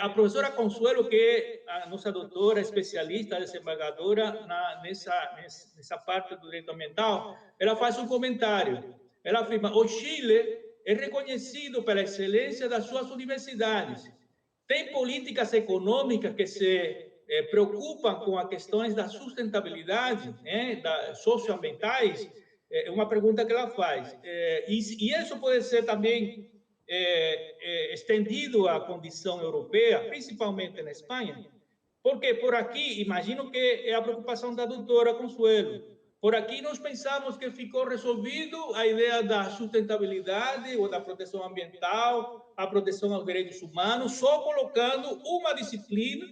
A professora Consuelo, que é a nossa doutora, especialista, desembargadora nessa parte do direito ambiental, ela faz um comentário. Ela afirma: o Chile é reconhecido pela excelência das suas universidades. Tem políticas econômicas que se preocupam com as questões da sustentabilidade, socioambientais. É uma pergunta que ela faz. E isso pode ser também estendido à condição europeia, principalmente na Espanha, porque por aqui, imagino que é a preocupação da doutora Consuelo, por aqui nós pensamos que ficou resolvido a ideia da sustentabilidade ou da proteção ambiental, a proteção aos direitos humanos, só colocando uma disciplina,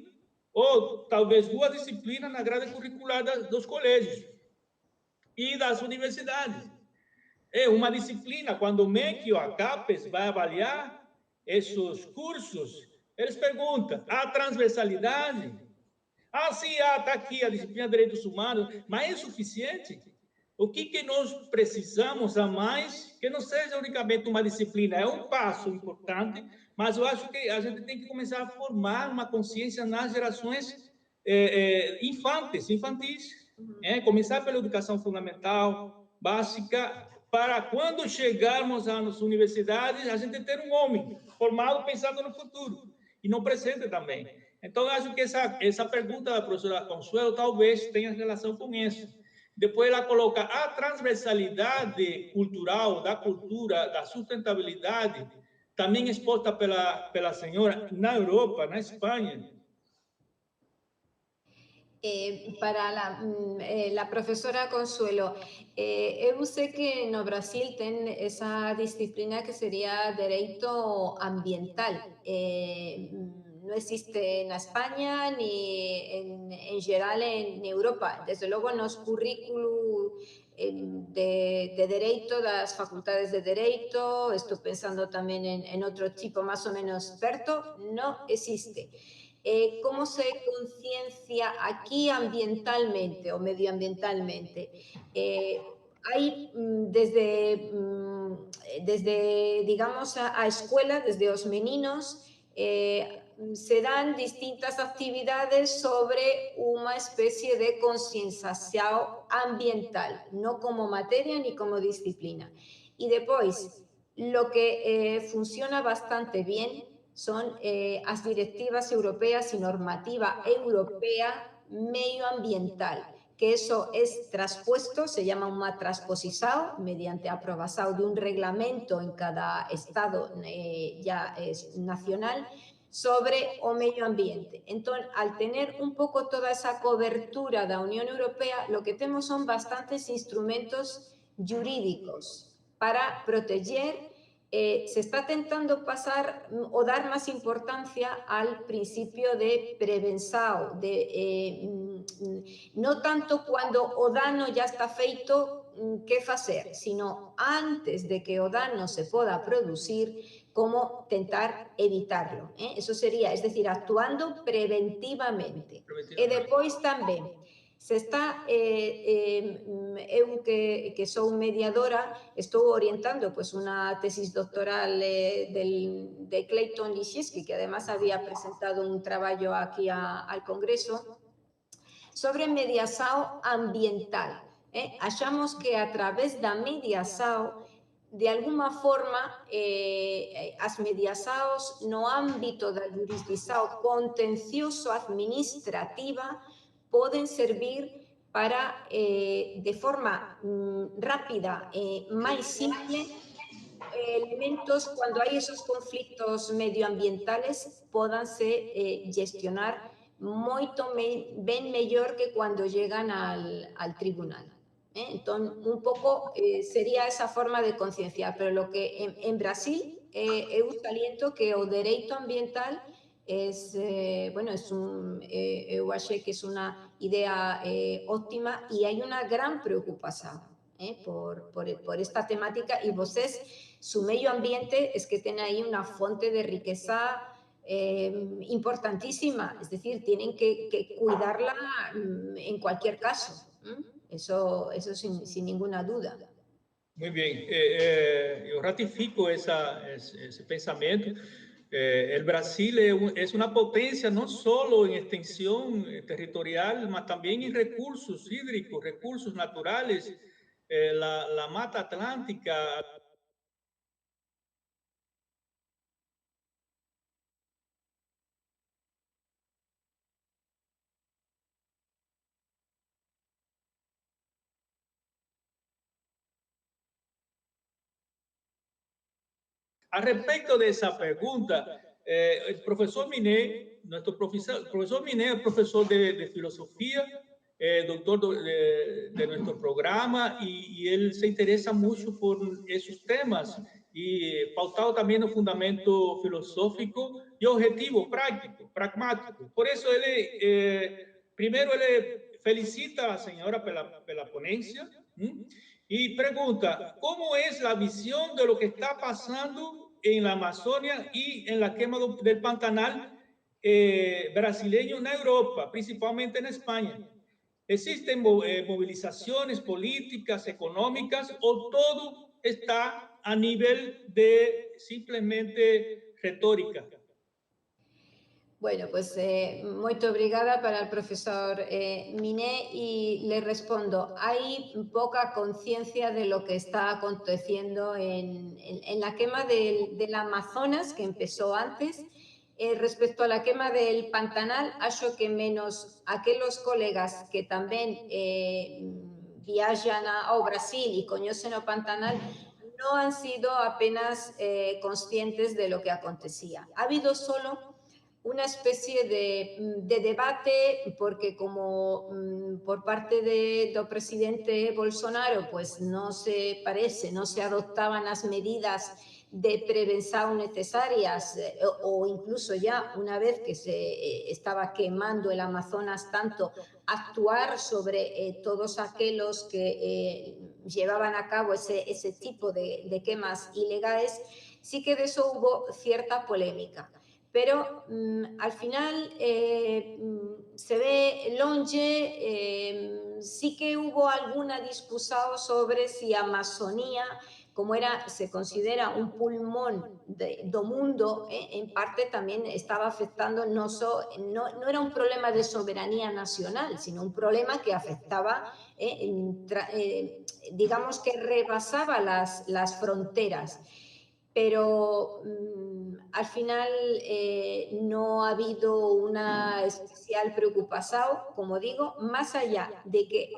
ou talvez duas disciplinas na grade curricular dos colégios e das universidades. É uma disciplina, quando o MEC ou a CAPES vai avaliar esses cursos, eles perguntam: a transversalidade? Sim, está aqui a disciplina de direitos humanos, mas é suficiente? O que nós precisamos a mais, que não seja unicamente uma disciplina? É um passo importante, mas eu acho que a gente tem que começar a formar uma consciência nas gerações infantis, começar pela educação fundamental, básica, para quando chegarmos às universidades, a gente ter um homem formado pensando no futuro e no presente também. Então, eu acho que essa pergunta da professora Consuelo talvez tenha relação com isso. Depois ela coloca a transversalidade cultural, da cultura, da sustentabilidade, também exposta pela senhora na Europa, na Espanha. Para la profesora Consuelo, eu sei que no Brasil ten esa disciplina que sería derecho ambiental. No existe en España ni en general en Europa. Desde luego, en los currículos de derecho, las facultades de derecho, estoy pensando también en otro tipo más o menos experto, no existe. ¿Cómo se conciencia aquí ambientalmente o medioambientalmente? Hay desde digamos, a escuela, desde los meninos, se dan distintas actividades sobre una especie de concienciación ambiental, no como materia ni como disciplina. Y después, lo que funciona bastante bien son las directivas europeas y normativa europea medioambiental, que eso es traspuesto, se llama una transposición mediante aprobación de un reglamento en cada estado ya es nacional sobre o medio ambiente. Entonces, al tener un poco toda esa cobertura de la Unión Europea, lo que tenemos son bastantes instrumentos jurídicos para proteger. Se está intentando pasar o dar más importancia al principio de prevención, no tanto cuando o dano ya está feito, qué hacer, sino antes de que o dano se pueda producir, cómo intentar evitarlo. Eso sería, es decir, actuando preventivamente. Y después también se está, eu que soy mediadora, estoy orientando pues una tesis doctoral de Clayton Liszewski, que además había presentado un trabajo aquí al Congreso, sobre mediación ambiental. Achamos que a través da mediación de alguma forma, as mediações no âmbito da jurisdição contencioso-administrativa podem servir para, de forma rápida, mais simples, elementos, cuando hay esos conflictos medioambientales, puedan gestionar mucho bien mejor que cuando llegan al tribunal. Entonces, un poco sería esa forma de concienciar, pero lo que en Brasil eu saliento que o derecho ambiental es, bueno, eu achei que es una idea óptima y hay una gran preocupación por esta temática, y vocês, su medio ambiente es que tiene ahí una fuente de riqueza importantísima, es decir, tienen que cuidarla en cualquier caso. Eso sin ninguna duda. Muy bien, yo ratifico ese pensamiento. El Brasil es una potencia no solo en extensión territorial, sino también en recursos hídricos, recursos naturales. La Mata Atlántica. A respecto de esa pregunta, el profesor Minet, profesor Minet es profesor de filosofía, doctor de nuestro programa, y él se interesa mucho por esos temas, y pautado también el fundamento filosófico y objetivo, práctico, pragmático. Por eso primero él felicita a la señora por la ponencia, y pregunta, ¿cómo es la visión de lo que está pasando en la Amazonia y en la quema del Pantanal brasileño en Europa, principalmente en España? ¿Existen movilizaciones políticas, económicas, o todo está a nivel de simplemente retórica? Bueno, pues muy obrigada para el profesor Minet, y le respondo, hay poca conciencia de lo que está aconteciendo en la quema del Amazonas, que empezó antes. Respecto a la quema del Pantanal, acho que menos aquellos colegas que también viajan ao Brasil y conocen el Pantanal no han sido apenas conscientes de lo que acontecía. Ha habido solo una especie de debate, porque como por parte del presidente Bolsonaro pues no se adoptaban las medidas de prevención necesarias, o incluso ya una vez que se estaba quemando el Amazonas tanto, actuar sobre todos aquellos que llevaban a cabo ese tipo de quemas ilegales. Sí que de eso hubo cierta polémica. Pero al final se ve longe, sí que hubo alguna discusión sobre si Amazonía, como se considera un pulmón do mundo, en parte también estaba afectando, no era un problema de soberanía nacional, sino un problema que afectaba, digamos que rebasaba las fronteras. Pero al final no ha habido una especial preocupación, como digo, más allá de que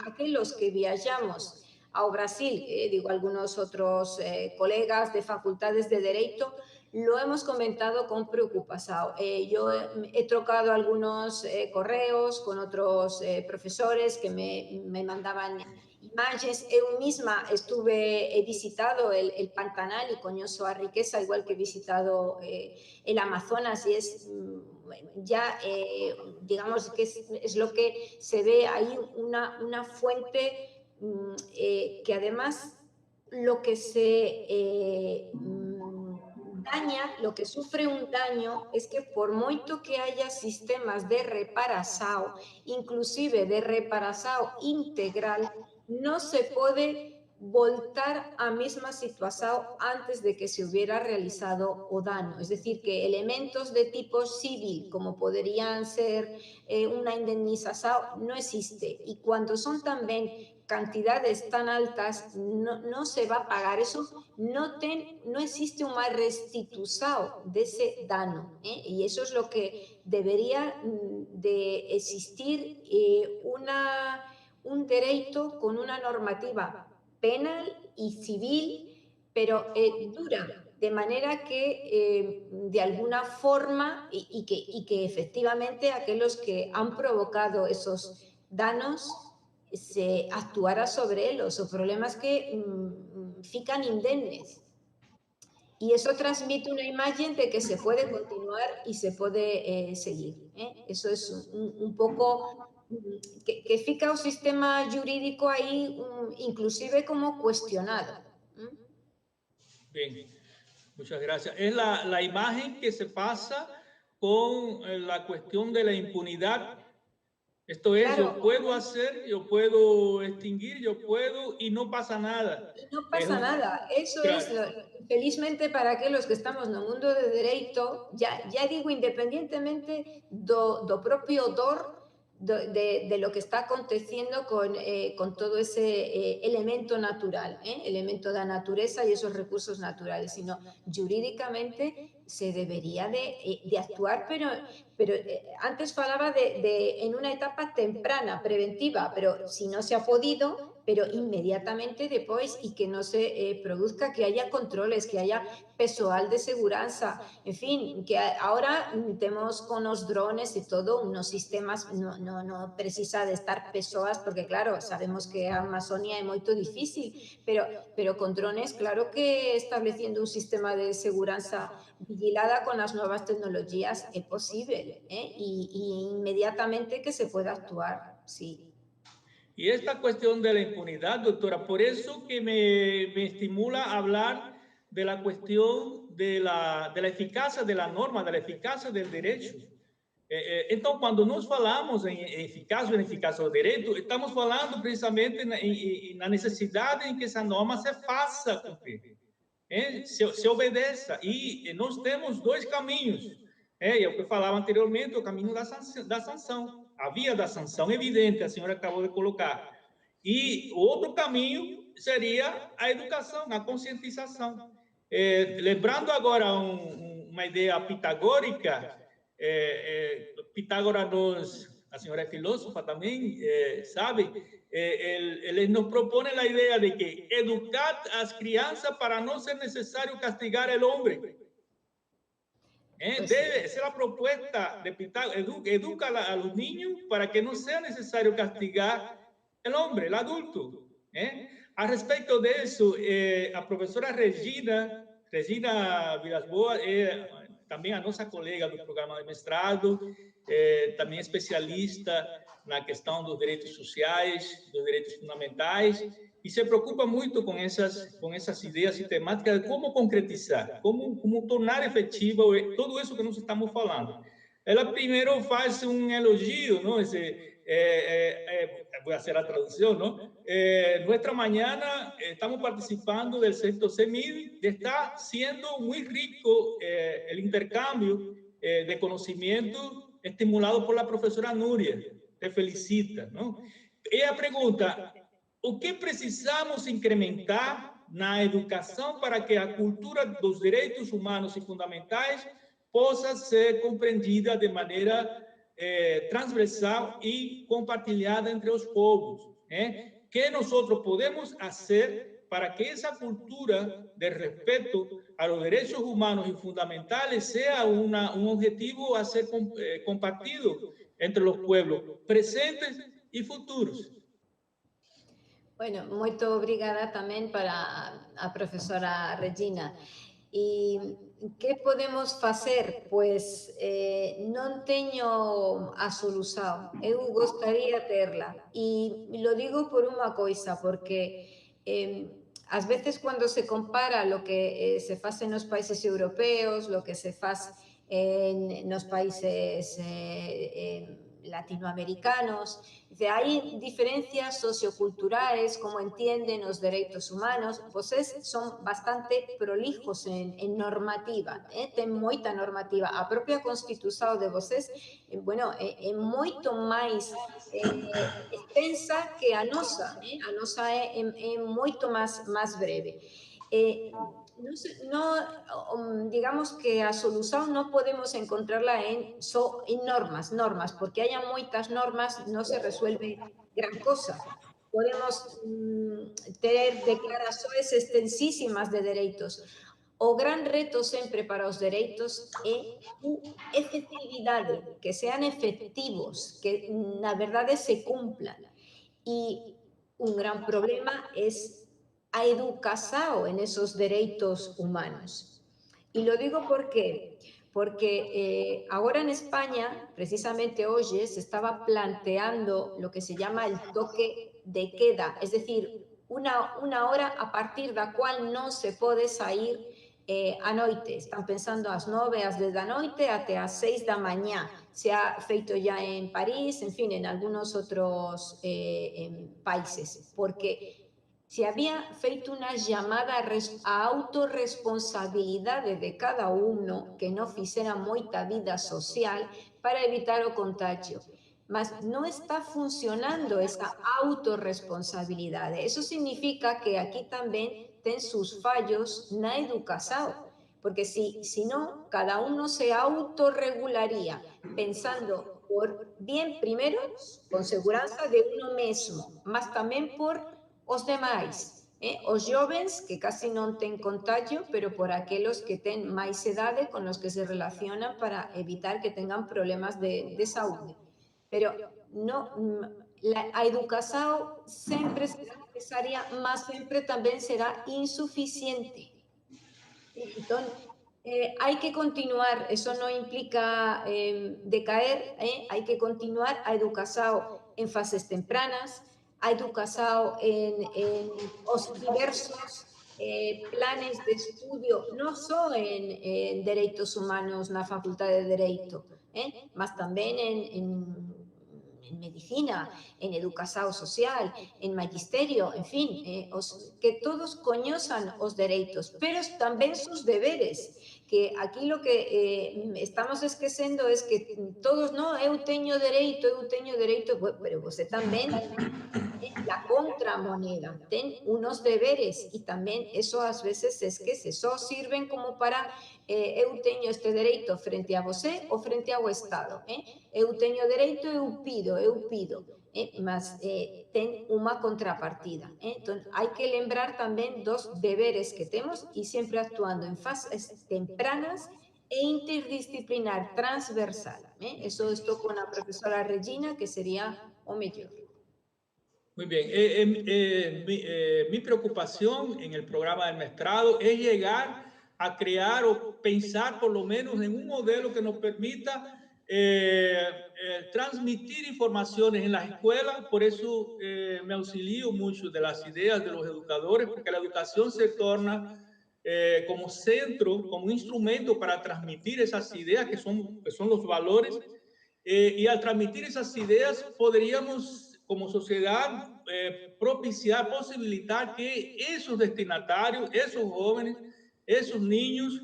aquellos que viajamos a Brasil, digo, algunos otros colegas de facultades de Derecho, lo hemos comentado con preocupación. Yo he trocado algunos correos con otros profesores que me mandaban imágenes. Eu misma he visitado el Pantanal y conozco a riqueza, igual que he visitado el Amazonas, y es ya, digamos, que es lo que se ve ahí, una fuente que además lo que se daña, lo que sufre un daño, es que por mucho que haya sistemas de reparación, inclusive de reparación integral, no se puede voltar a misma situación antes de que se hubiera realizado o daño. Es decir, que elementos de tipo civil, como podrían ser una indemnización, no existe. Y cuando son también cantidades tan altas no se va a pagar. Eso no existe una restitución de ese dano. Y eso es lo que debería de existir, un derecho con una normativa penal y civil, pero dura, de manera que de alguna forma y que efectivamente aquellos que han provocado esos danos se actuara sobre ellos. O problemas que fican indemnes. Y eso transmite una imagen de que se puede continuar y se puede seguir. Eso es un poco que fica un sistema jurídico ahí inclusive como cuestionado. Bien, muchas gracias. Es la imagen que se pasa con la cuestión de la impunidad. Esto es, Claro. yo puedo hacer, yo puedo extinguir, yo puedo y no pasa nada. Y no pasa nada. Eso claro. es, felizmente para aquellos que estamos en el mundo de derecho, ya digo, independientemente do propio odor de lo que está aconteciendo con todo ese elemento natural, elemento de la naturaleza y esos recursos naturales, sino jurídicamente se debería de actuar, pero antes falaba en una etapa temprana, preventiva, pero si no se ha podido, pero inmediatamente después, y que no se produzca, que haya controles, que haya personal de seguridad, en fin, que ahora tenemos con los drones y todo unos sistemas, no precisa de estar personas, porque claro, sabemos que a Amazonia es muy difícil, pero con drones, claro que estableciendo un sistema de seguridad vigilada con las nuevas tecnologías es posible, y inmediatamente que se pueda actuar, sí. Y esta cuestión de la impunidad, doctora, por eso que me estimula a hablar de la cuestión de la eficacia de la norma, de la eficacia del derecho. Então, quando nós falamos em eficácia ou ineficácia do direito, estamos falando precisamente na necessidade em que essa norma se faça cumprir, se obedeça. E nós temos dois caminhos. É o que eu falava anteriormente, o caminho da sanção. A via da sanção evidente, a senhora acabou de colocar. E o outro caminho seria a educação, a conscientização. Lembrando agora uma ideia pitagórica, Pitágoras, a senhora é filósofa também, sabe, ele nos propõe a ideia de que educar as crianças para não ser necessário castigar o homem. Debe ser la propuesta de Pitágoras, educa a los niños para que no sea necesario castigar el hombre, el adulto. A respecto de eso, a profesora Regina Vilas-Boas, también a nuestra colega del programa de mestrado, también especialista na questão dos direitos sociais, dos direitos fundamentais, e se preocupa muito com essas ideias e temáticas de como concretizar, como tornar efetivo tudo isso que nós estamos falando. Ela primeiro faz elogio, não? Vou fazer a tradução, não? Nuestra mañana estamos participando del sexto CEMID, está siendo muy rico el intercambio de conocimiento estimulado por la profesora Núria. Te felicita, não? E a pergunta: o que precisamos incrementar na educação para que a cultura dos direitos humanos e fundamentais possa ser compreendida de maneira transversal e compartilhada entre os povos? Que nós podemos fazer para que essa cultura de respeito a los derechos humanos y fundamentales sea un objetivo a ser compartido entre los pueblos presentes y futuros? Bueno, muito obrigada tamén para a profesora Regina. E que podemos facer? Pois non teño a solución, eu gostaría terla. E lo digo por unha coisa, porque ás veces cando se compara lo que se faz nos países europeos, lo que se faz nos países latinoamericanos. Dice, hay diferencias socioculturales, como entienden los derechos humanos. Vocês son bastante prolijos en normativa, ten moita normativa. A propia Constitución de vocês, bueno, é moito máis extensa que a nosa. A nosa é moito máis breve. Digamos que a solución no podemos encontrarla en normas, porque haya muchas normas no se resuelve gran cosa. Podemos tener declaraciones extensísimas de derechos. O gran reto siempre para los derechos es efectividad, que sean efectivos, que la verdad se cumplan. Y un gran problema es a educación en esos derechos humanos. Y lo digo porque ahora en España, precisamente hoy, se estaba planteando lo que se llama el toque de queda, es decir, una hora a partir de la cual no se puede salir a noite. Están pensando a las 9 às 10 da noite até às 6 da mañana. Se ha feito ya en París, en fin, en algunos otros países, porque se había feito una llamada a autorresponsabilidad de cada uno que no fixera moita vida social para evitar o contagio. Mas no está funcionando esa autorresponsabilidad. Eso significa que aquí también ten sus fallos na educación, porque si no, cada uno se autorregularía pensando por bien primero, con seguridad de uno mismo, mas también por os demais, os jovens que casi non ten contagio, pero por aqueles que ten máis idade con los que se relacionan para evitar que tengan problemas de saúde. Pero a educación sempre será necesaria, mas sempre tamén será insuficiente. Entonces, hay que continuar, eso no implica decaer, hay que continuar a educación en fases tempranas, a educación en los diversos planes de estudio, no solo en derechos humanos na Facultad de Derecho, mas también en medicina, en educación social, en magisterio, en fin, que todos coñezan os derechos, pero también sus deberes, que aquí lo que estamos esquecendo es que todos, no, eu teño dereito, pero você también, la contramoneda, ten unos deberes, y también eso a veces esquece, só sirven como para eu teño este dereito frente a você ou frente ao Estado, eu teño dereito, eu pido, mas ten unha contrapartida. Entón, hai que lembrar tamén dos deberes que temos e sempre actuando en fases tempranas e interdisciplinar, transversal. Eso estou con a profesora Regina, que sería o mellor. Muy bien. Mi preocupación en el programa del maestrado es llegar a crear o pensar por lo menos en un modelo que nos permita transmitir informaciones en las escuelas. Por eso me auxilio mucho de las ideas de los educadores, porque la educación se torna como centro, como instrumento para transmitir esas ideas que son los valores. Y al transmitir esas ideas podríamos como sociedad propiciar, posibilitar que esos destinatarios, esos jóvenes, esos niños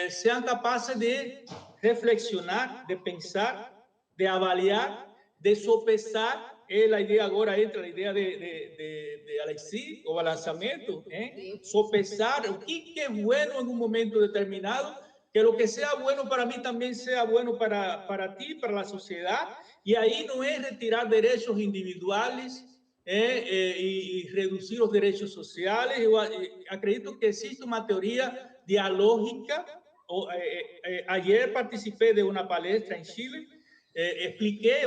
sean capaces de reflexionar, de pensar, de avaliar, de sopesar. La idea ahora entra, la idea de Alexis, o balanceamiento, sopesar o que é bueno en un momento determinado, que lo que sea bueno para mí también sea bueno para ti, para la sociedad. Y ahí no es retirar derechos individuales y reducir los derechos sociales. Yo acredito que existe una teoría dialógica. Ayer participé de una palestra en Chile. Expliqué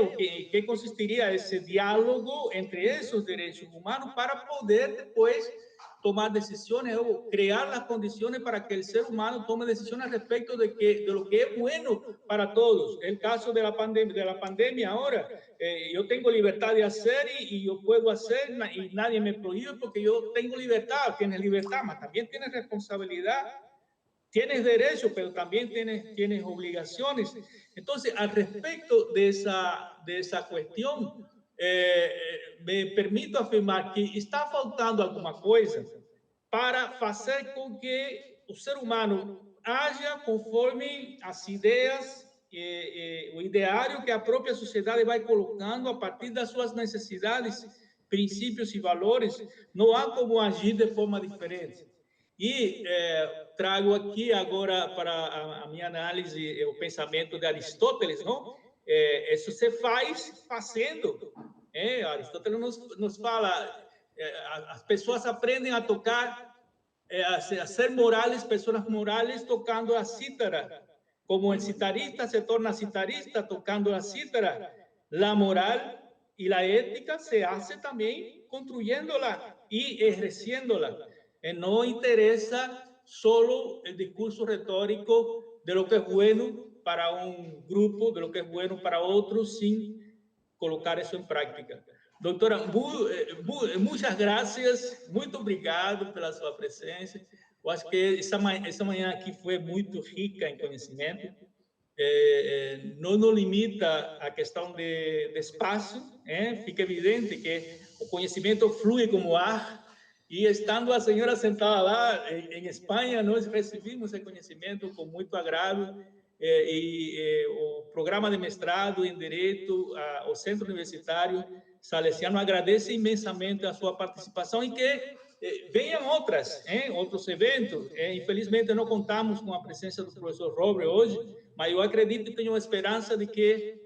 qué consistiría ese diálogo entre esos derechos humanos para poder después tomar decisiones o crear las condiciones para que el ser humano tome decisiones respecto de lo que es bueno para todos. El caso de la pandemia ahora, yo tengo libertad de hacer y yo puedo hacer y nadie me prohíbe porque yo tengo libertad. Tienes libertad, pero también tienes responsabilidad tienes derechos, pero también tienes obligaciones. Entonces, al respecto de esa cuestión, me permito afirmar que está faltando alguma coisa para fazer com que o ser humano haja conforme as ideias, o ideário que a própria sociedade vai colocando a partir das suas necessidades, princípios e valores. Não há como agir de forma diferente. E trago aqui agora para a minha análise o pensamento de Aristóteles, não? Isso se faz fazendo. Aristóteles nos fala, as pessoas aprendem a tocar, a ser morales, pessoas morales tocando a cítara. Como el citarista se torna citarista tocando a cítara, la moral y la ética se hace también construyéndola y ejerciéndola. No interesa solo el discurso retórico de lo que es bueno para un grupo, de lo que es bueno para otros, sin colocar isso em prática. Doutora, muitas graças, muito obrigado pela sua presença. Eu acho que essa manhã aqui foi muito rica em conhecimento. Não nos limita a questão de espaço, fica evidente que o conhecimento flui como ar, e estando a senhora sentada lá em Espanha, nós recebimos esse conhecimento com muito agrado. O programa de mestrado em Direito, o Centro Universitário Salesiano agradece imensamente a sua participação e que venham outros eventos. Infelizmente, não contamos com a presença do professor Robert hoje, mas eu acredito e tenho esperança de que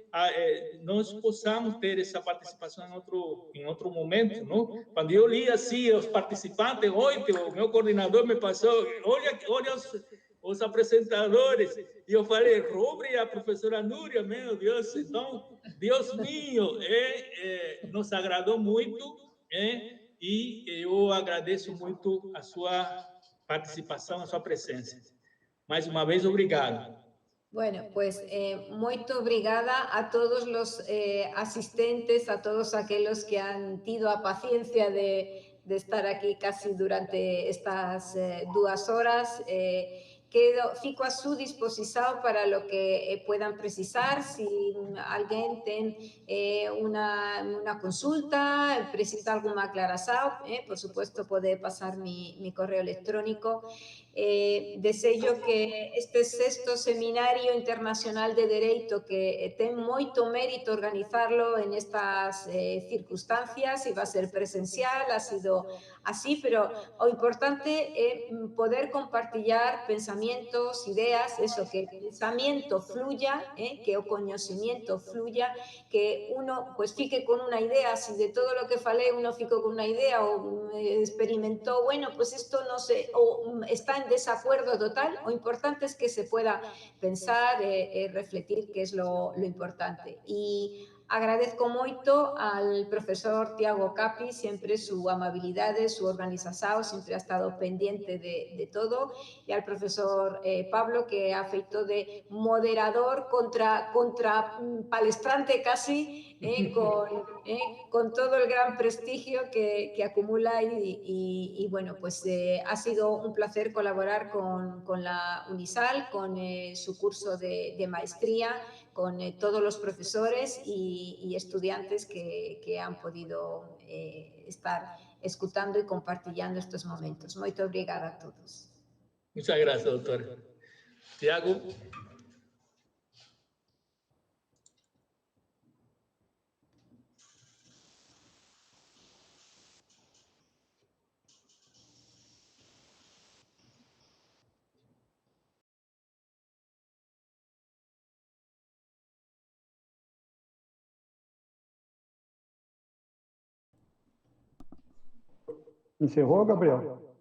nós possamos ter essa participação em outro momento, não? Quando eu li assim os participantes, hoje o meu coordenador me passou, olha os apresentadores, e eu falei, Robert e a professora Núria, meu Deus, então, Deus mío, nos agradou muito, e eu agradeço muito a sua participação, a sua presença. Mais uma vez, obrigado. Bueno, pues muy obrigada a todos los asistentes, a todos aquellos que han tenido a paciencia de estar aquí casi durante estas 2 horas. Fico a su disposición para lo que puedan precisar. Si alguien tiene una consulta, precisa alguna aclaración, por supuesto puede pasar mi correo electrónico. Deseo que este 6º Seminario Internacional de Derecho, que ten moito mérito organizarlo en estas circunstancias, y va a ser presencial, ha sido así, pero lo importante es poder compartir pensamientos, ideas, eso, que el pensamiento fluya, que el conocimiento fluya, que uno pues fique con una idea. Si de todo lo que falé uno ficó con una idea o experimentó, bueno, pues esto no sé, o está en desacuerdo total, lo importante es que se pueda pensar, refletir, que es lo importante. Y agradezco moito al profesor Tiago Capi, siempre su amabilidad, su organización, siempre ha estado pendiente de todo, y al profesor Pablo, que ha feito de moderador contra palestrante casi, con todo el gran prestigio que acumula, y bueno, pues ha sido un placer colaborar con la Unisal, con su curso de maestría, con todos los profesores y estudiantes que han podido estar escuchando y compartiendo estos momentos. Muy obrigada a todos. Muchas gracias, doctora. Tiago. Encerrou, Gabriel?